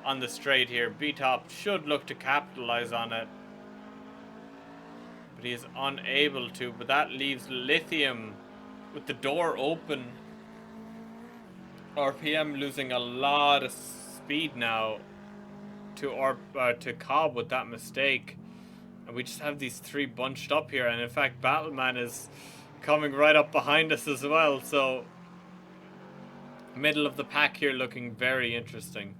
on the straight here. B-Top should look to capitalize on it, but he is unable to. But that leaves Lithium with the door open. RPM losing a lot of speed now to Cobb with that mistake. And we just have these 3 bunched up here. And in fact, Battleman is coming right up behind us as well. So middle of the pack here looking very interesting.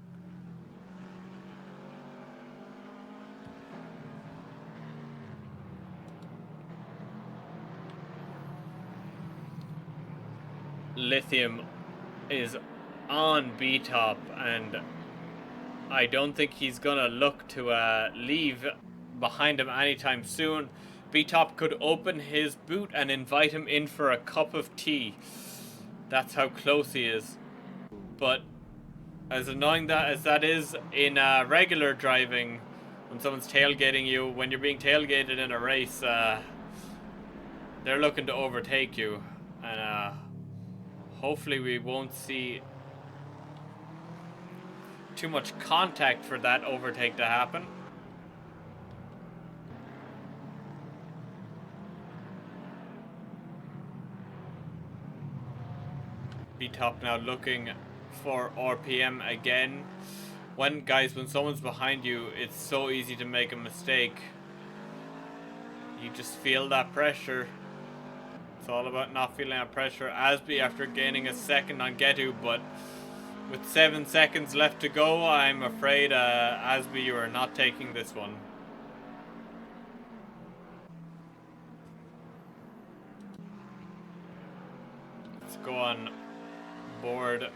Lithium is on B-Top, and I don't think he's gonna look to leave behind him anytime soon. B-Top could open his boot and invite him in for a cup of tea. That's how close he is. But as annoying as that is in regular driving, when someone's tailgating you, when you're being tailgated in a race, they're looking to overtake you. And hopefully we won't see too much contact for that overtake to happen. B-Top now looking for RPM again. When someone's behind you, it's so easy to make a mistake. You just feel that pressure. It's all about not feeling that pressure. Asby after gaining a second on Getu, but with 7 seconds left to go, I'm afraid Asby, you are not taking this one. Let's go on board.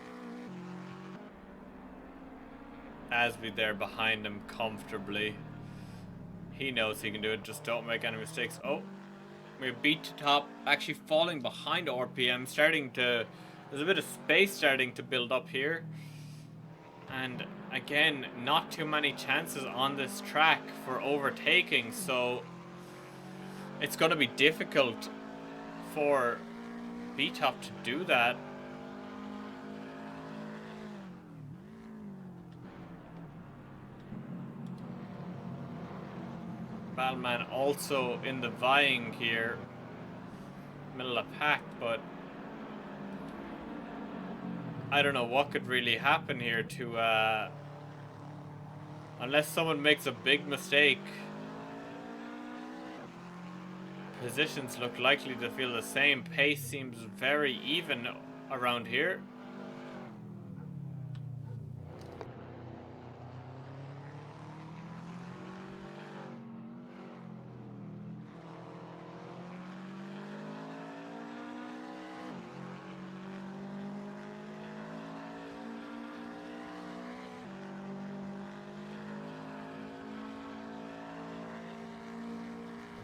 Asby there behind him comfortably. He knows he can do it, just don't make any mistakes. Oh, we have B-Top actually falling behind RPM, there's a bit of space starting to build up here. And again, not too many chances on this track for overtaking, so it's going to be difficult for B-Top to do that. Battleman also in the vying here, middle of pack, but I don't know what could really happen here to unless someone makes a big mistake. Positions look likely to feel the same. Pace seems very even around here.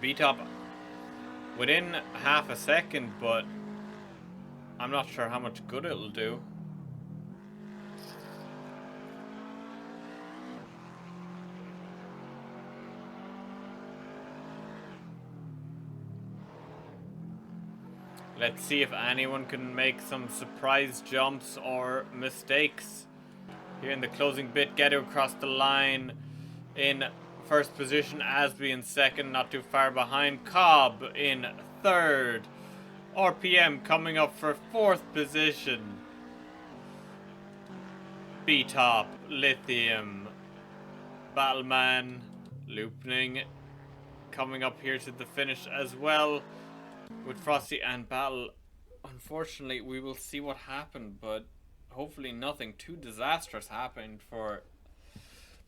B-Top within half a second, but I'm not sure how much good it'll do. Let's see if anyone can make some surprise jumps or mistakes. Here in the closing bit, Getu across the line in first position, Asby in second, not too far behind. Cobb in third. RPM coming up for fourth position. B-Top, Lithium, Battleman, Loopning coming up here to the finish as well, with Frosty and Battle unfortunately, we will see what happened, but hopefully nothing too disastrous happened for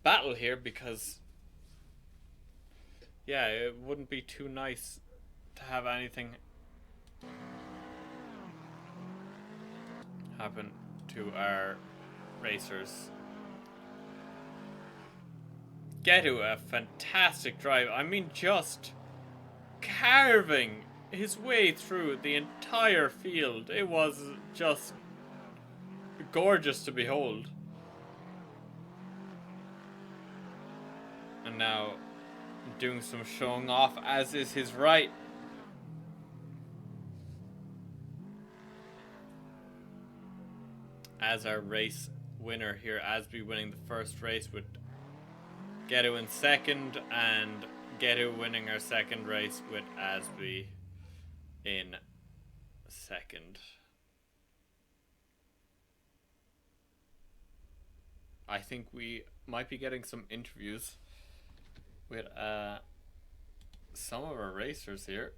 Battle here, because yeah, it wouldn't be too nice to have anything happen to our racers. Getu, a fantastic drive. I mean, just carving his way through the entire field. It was just gorgeous to behold. And now doing some showing off, as is his right. As our race winner here, Asby winning the first race with Getu in second, and Getu winning our second race with Asby in second. I think we might be getting some interviews with some of our racers here.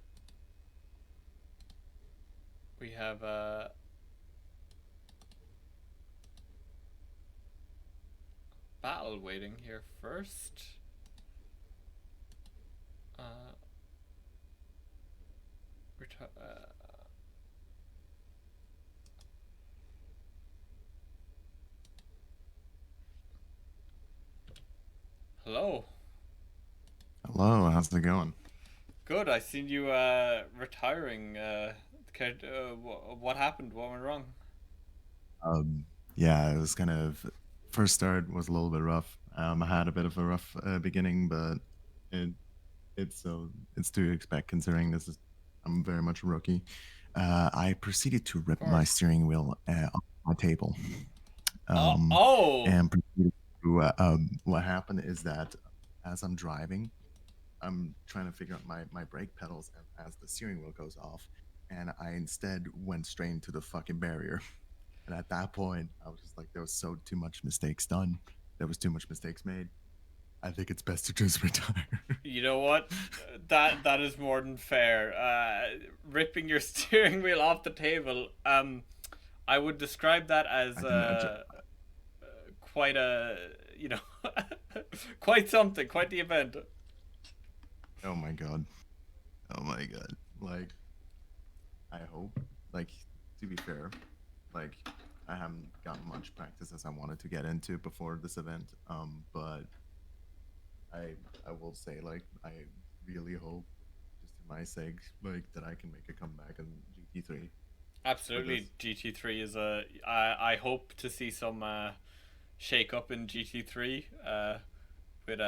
We have Battle waiting here first. Hello. Hello, how's it going? Good. I seen you retiring. What happened? What went wrong? Yeah, it was kind of first start was a little bit rough. I had a bit of a rough beginning, but it it's to expect considering this is I'm very much a rookie. I proceeded to Of rip my course. steering wheel off my table. Oh. Um, Oh. and proceeded to, what happened is that as I'm driving, I'm trying to figure out my brake pedals as the steering wheel goes off, and I instead went straight into the fucking barrier. And at that point, I was just like, there was so too much mistakes done. There was too much mistakes made. I think it's best to just retire. You know what? That is more than fair. Ripping your steering wheel off the table. I would describe that as I didn't. quite a, you know, quite something, quite the event. Oh my god. Oh my god. Like, I hope. Like, to be fair, like, I haven't gotten much practice as I wanted to get into before this event. But I will say, like, I really hope, just for my sake, like, that I can make a comeback in GT3 for Absolutely, this. GT3 is a. I hope to see some shake up in GT3 with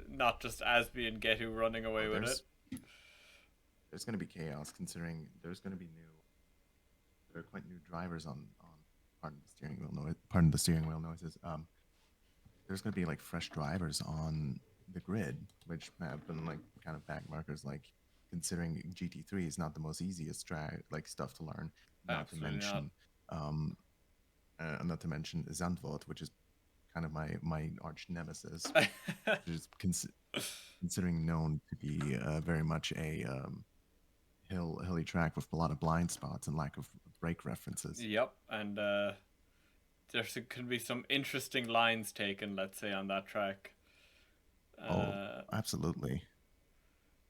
not just Asby and Getu running Oh, away with it. there's gonna be chaos considering there's gonna be there are quite new drivers on pardon the steering wheel noise pardon the steering wheel noises. There's gonna be like fresh drivers on the grid, which have been like kind of back markers, like considering GT3 is not the most easiest like stuff to learn, not to Absolutely not. mention not to mention Zandvoort, which is kind of my arch nemesis, which is considering known to be very much a hilly track with a lot of blind spots and lack of brake references. Yep, and there could be some interesting lines taken, let's say, on that track. Oh, Uh, absolutely.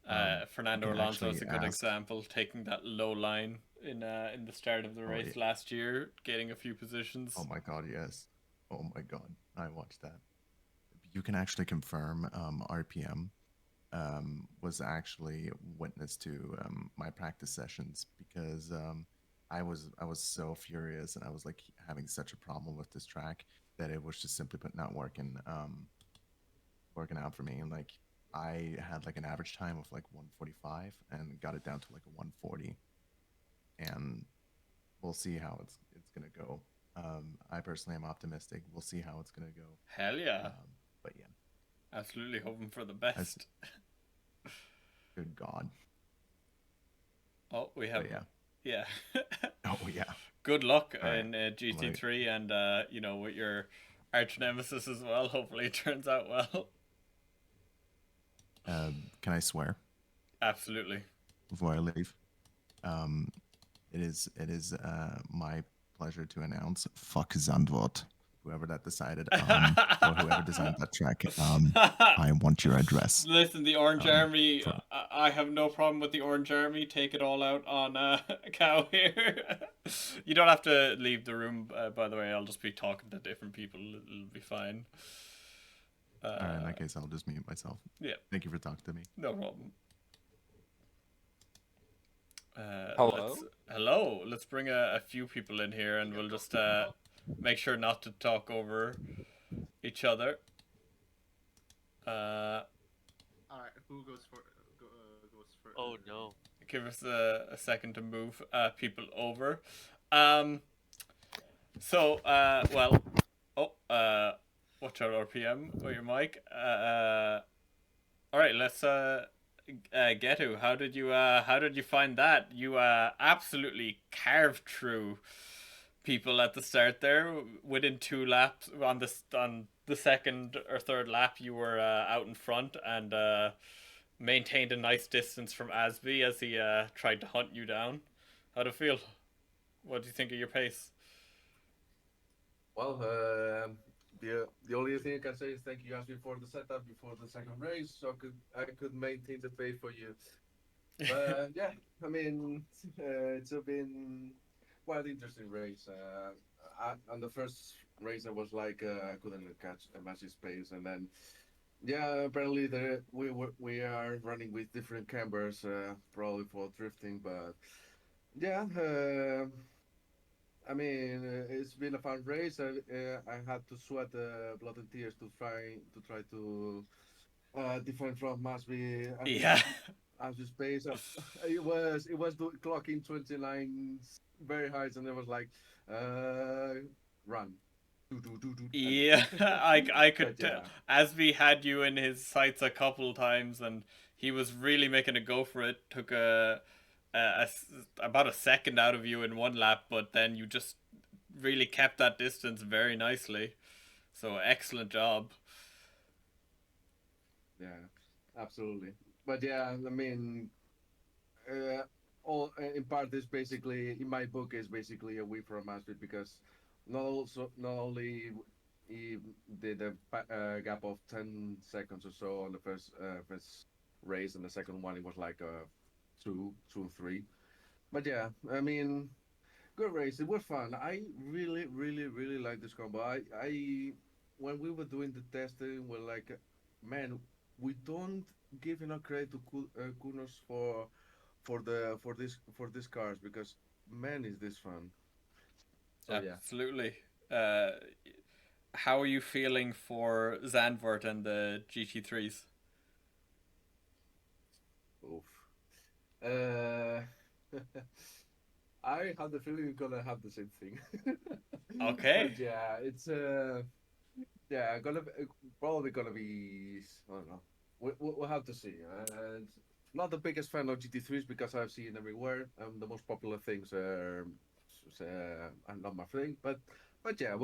You Fernando can Alonso actually is a good ask. example, taking that low line in the start of the Oh yeah. race last year, gaining a few Oh positions. my God. Yes. Oh my God. I watched that. You can actually confirm RPM was actually witness to my practice sessions because I was so furious and I was like having such a problem with this track that it was just simply put not working out for me. And like I had like an average time of like 145 and got it down to like a 140. And we'll see how it's gonna go. I personally am optimistic. We'll see how it's gonna go. Hell yeah. But yeah, Absolutely hoping for the as best. good God. Oh, we have. But yeah. Yeah. Oh yeah. Good luck All right. in I'm gonna. GT3 and, with your arch nemesis as well. Hopefully it turns out well. Can I swear Absolutely. before I leave? Um, it is my pleasure to announce fuck Zandvoort. Whoever that decided, or whoever designed that track, I want your address. Listen, the Orange Army, For I have no problem with the Orange Army. Take it all out on Cow here. You don't have to leave the room, by the way. I'll just be talking to different people. It'll be fine. all right, in that case, I'll just mute myself. Yeah, Thank you for talking to me. no problem. Hello? Hello. Let's bring a few people in here and we'll just make sure not to talk over each other. Alright, who goes for goes first? Oh no. Give us a second to move people over. Watch out RPM with your mic. All right, let's Getu. How did you find that? You absolutely carved through people at the start there. Within 2 laps on the second or third lap, you were out in front and maintained a nice distance from Asby as he tried to hunt you down. How'd it feel? What do you think of your pace? Well, the only thing I can say is thank you guys for the setup before the second race, so I could maintain the pace for you. But yeah, I mean, it's been quite interesting race. On the first race, I was like I couldn't catch a massive pace, and then yeah, apparently we are running with different cambers, probably for drifting, but yeah. I mean, it's been a fun race. I had to sweat blood and tears to try to defend from Masby Yeah. as his pace. It was clocking 29 very high, and it was like run. Yeah, I could But, yeah. tell. Asby had you in his sights a couple times, and he was really making a go for it. Took about a second out of you in 1 lap, but then you just really kept that distance very nicely. So excellent job. Yeah, absolutely. But yeah, I mean, all in part is basically in my book is basically a win from Masvid because not only he did a gap of 10 seconds or so on the first race, and the second one it was like two, 3. But yeah, I mean, good race. It was fun. I really, really, really like this combo. I when we were doing the testing, we're like, man, we don't give enough credit to Kunos for these cars because man, is this fun. So yeah. Absolutely. How are you feeling for Zandvoort and the GT3s? Oof. I have the feeling we're gonna have the same thing. Okay. But yeah, it's probably gonna be, I don't know. We'll have to see. Not the biggest fan of GT3s because I've seen everywhere. The most popular things are not my thing. But yeah,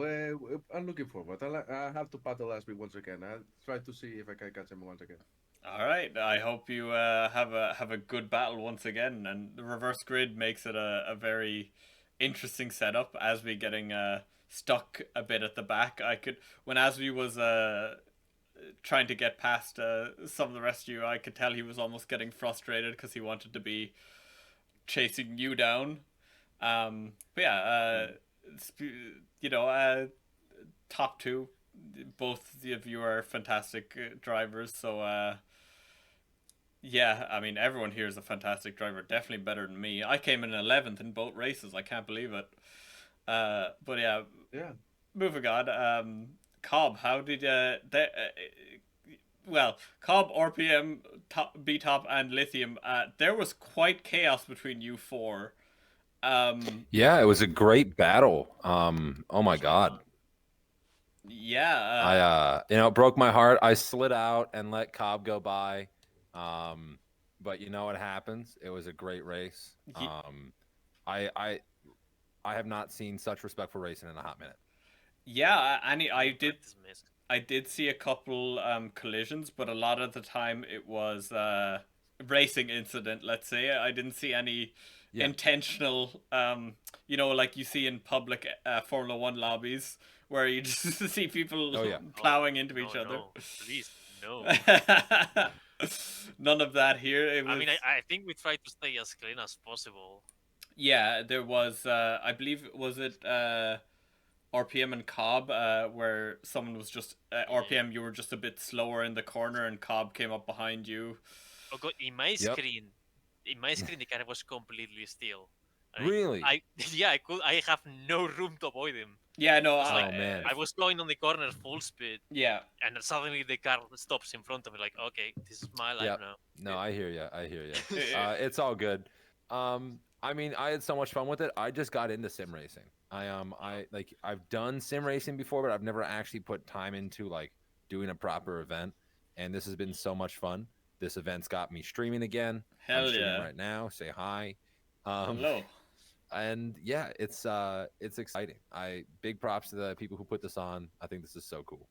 I'm looking forward. I have to battle Asby once again. I'll try to see if I can catch him once again. All right. I hope you have a good battle once again. And the reverse grid makes it a very interesting setup. Asby getting stuck a bit at the back. When Asby was trying to get past some of the rest of you, I could tell he was almost getting frustrated because he wanted to be chasing you down. But yeah, top 2, both of you are fantastic drivers. So yeah, I mean everyone here is a fantastic driver. Definitely better than me. I came in 11th in both races. I can't believe it. But yeah. Yeah. Moving on. Cobb, how did Cobb, RPM, B Top, and Lithium. There was quite chaos between you 4. Yeah, it was a great battle. Oh my god. Yeah. It broke my heart. I slid out and let Cobb go by. But you know what happens? It was a great race. I have not seen such respect for racing in a hot minute. Yeah, I did see a couple collisions, but a lot of the time it was racing incident. Let's say I didn't see any Yeah. intentional, you know, like you see in public Formula One lobbies, where you just see people Oh, yeah. plowing into no, each other. no, please, no. None of that here. It was, I mean, I think we try to stay as clean as possible. yeah, there was, I believe, was it RPM and Cobb, where someone was just RPM, you were just a bit slower in the corner, and Cobb came up behind you. Oh god, in my Yep. screen, the car was completely still. Really? I have no room to avoid him. Yeah, no, It's like, man. I was going on the corner full speed, yeah, and then suddenly the car stops in front of me. Like, okay, this is my life Yep. now. No, I hear you. It's all good. I mean, I had so much fun with it. I just got into sim racing. I've done sim racing before, but I've never actually put time into like doing a proper event. And this has been so much fun. This event's got me streaming again. Hell I'm streaming yeah. right now. Say hi. Hello. And yeah, it's exciting. Big props to the people who put this on. I think this is so cool.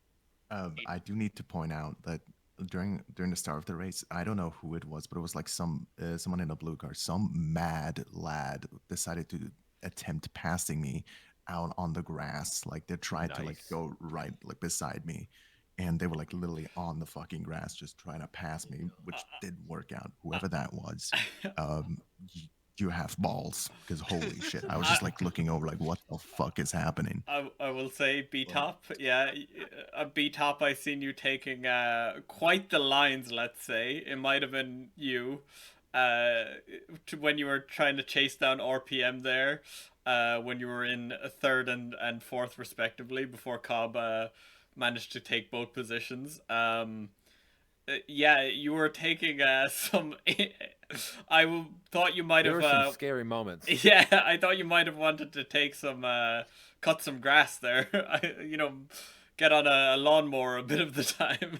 I do need to point out that during the start of the race, I don't know who it was, but it was like someone in a blue car, some mad lad decided to attempt passing me out on the grass. Like they tried to like Nice. go right like beside me, and they were like literally on the fucking grass just trying to pass me, which didn't work out. Whoever that was, you have balls, because holy shit, I was just like looking over like what the fuck is happening. I will say B-Top, yeah, B-Top, I seen you taking quite the lines, let's say. It might have been you when you were trying to chase down RPM there, when you were in third and fourth respectively, before Cobb managed to take both positions. Yeah, you were taking some. Thought you might There have. were some scary moments. Yeah, I thought you might have wanted to take some, cut some grass there. Get on a lawnmower a bit of the time.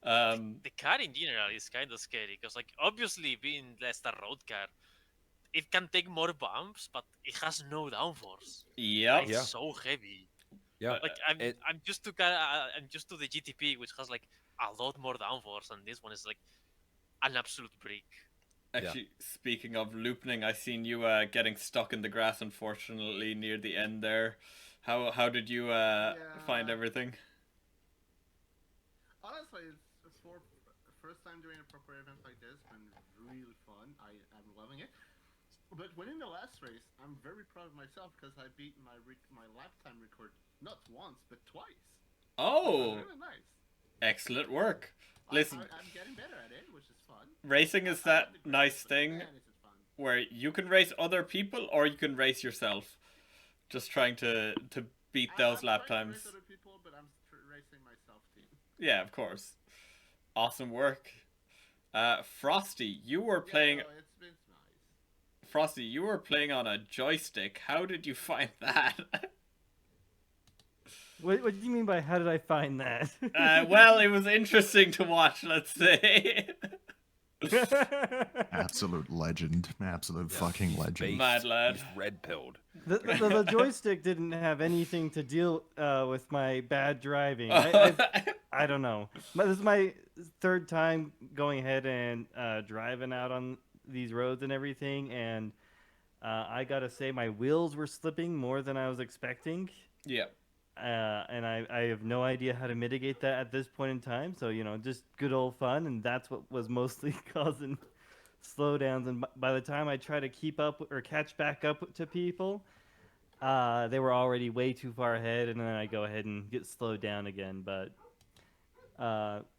The car in general is kind of scary because, like, obviously being less a road car, it can take more bumps, but it has no downforce. Yep. It's Yeah. so heavy. Yeah. Like I'm used to the GTP, which has like a lot more downforce, and this one is like an absolute brick. Actually, speaking of looping, I seen you getting stuck in the grass, unfortunately, near the end there. How did you find everything? Honestly, it's for first time doing a proper event like this, been really fun. I'm loving it. But winning the last race, I'm very proud of myself because I beat my lap time record not once but twice. Oh, Really nice. excellent work. Listen, I'm getting better at it, which is fun. racing is that nice thing Man, is it fun. where you can race other people or you can race yourself. Just trying to beat those I'm lap trying to times. race other people, but I'm racing myself too. Yeah, of course. Awesome work. Frosty, you were playing. Yeah, it's been nice. Frosty, you were playing on a joystick. How did you find that? What do you mean by how did I find that? Well, it was interesting to watch, let's say. Absolute legend, absolute fucking legend. Mad lad. He's red pilled. The joystick didn't have anything to deal with my bad driving. I don't know. But this is my third time going ahead and driving out on these roads and everything, and I gotta say my wheels were slipping more than I was expecting. Yeah. And I have no idea how to mitigate that at this point in time. So, just good old fun, and that's what was mostly causing slowdowns. And by the time I try to keep up or catch back up to people, they were already way too far ahead, and then I go ahead and get slowed down again. But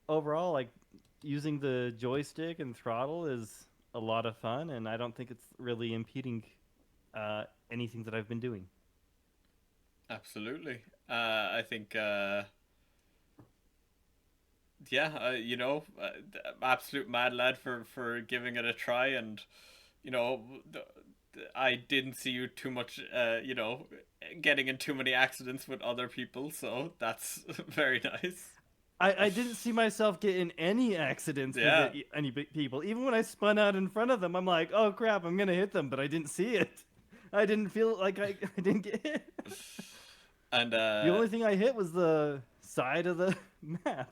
overall, like, using the joystick and throttle is a lot of fun, and I don't think it's really impeding anything that I've been doing. Absolutely. I think, absolute mad lad for giving it a try. And, I didn't see you too much, getting in too many accidents with other people. So that's very nice. I didn't see myself get in any accidents Yeah. with any people. Even when I spun out in front of them, I'm like, oh crap, I'm going to hit them, but I didn't see it. I didn't feel like I didn't get hit. And The only thing I hit was the side of the map.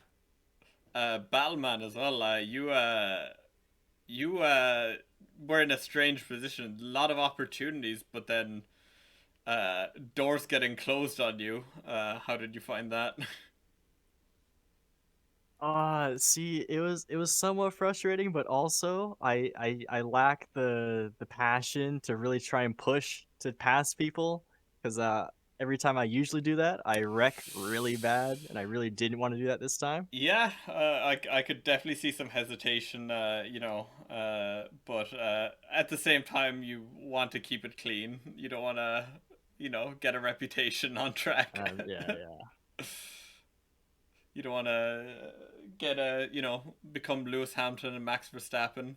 Battleman as well. You were in a strange position. A lot of opportunities, but then doors getting closed on you. How did you find that? See, it was somewhat frustrating, but also I lack the passion to really try and push to pass people because every time I usually do that, I wreck really bad, and I really didn't want to do that this time. Yeah, I could definitely see some hesitation, but at the same time, you want to keep it clean. You don't want to, get a reputation on track. Yeah. You don't want to get become Lewis Hamilton and Max Verstappen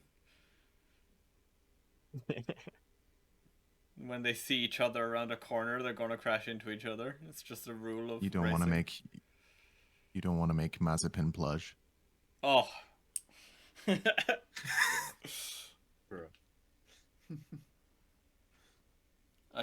when they see each other around a corner. They're going to crash into each other. It's just a rule of You don't want to racing. make Mazepin plush. Oh.